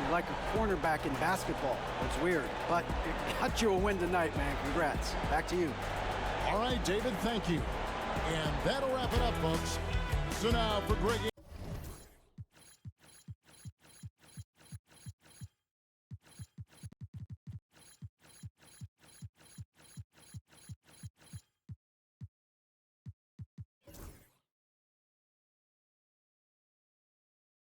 Speaker 11: You're like a cornerback in basketball. It's weird, but it got you a win tonight, man. Congrats. Back to you.
Speaker 1: All right, David, thank you. And that'll wrap it up, folks. So now for Greg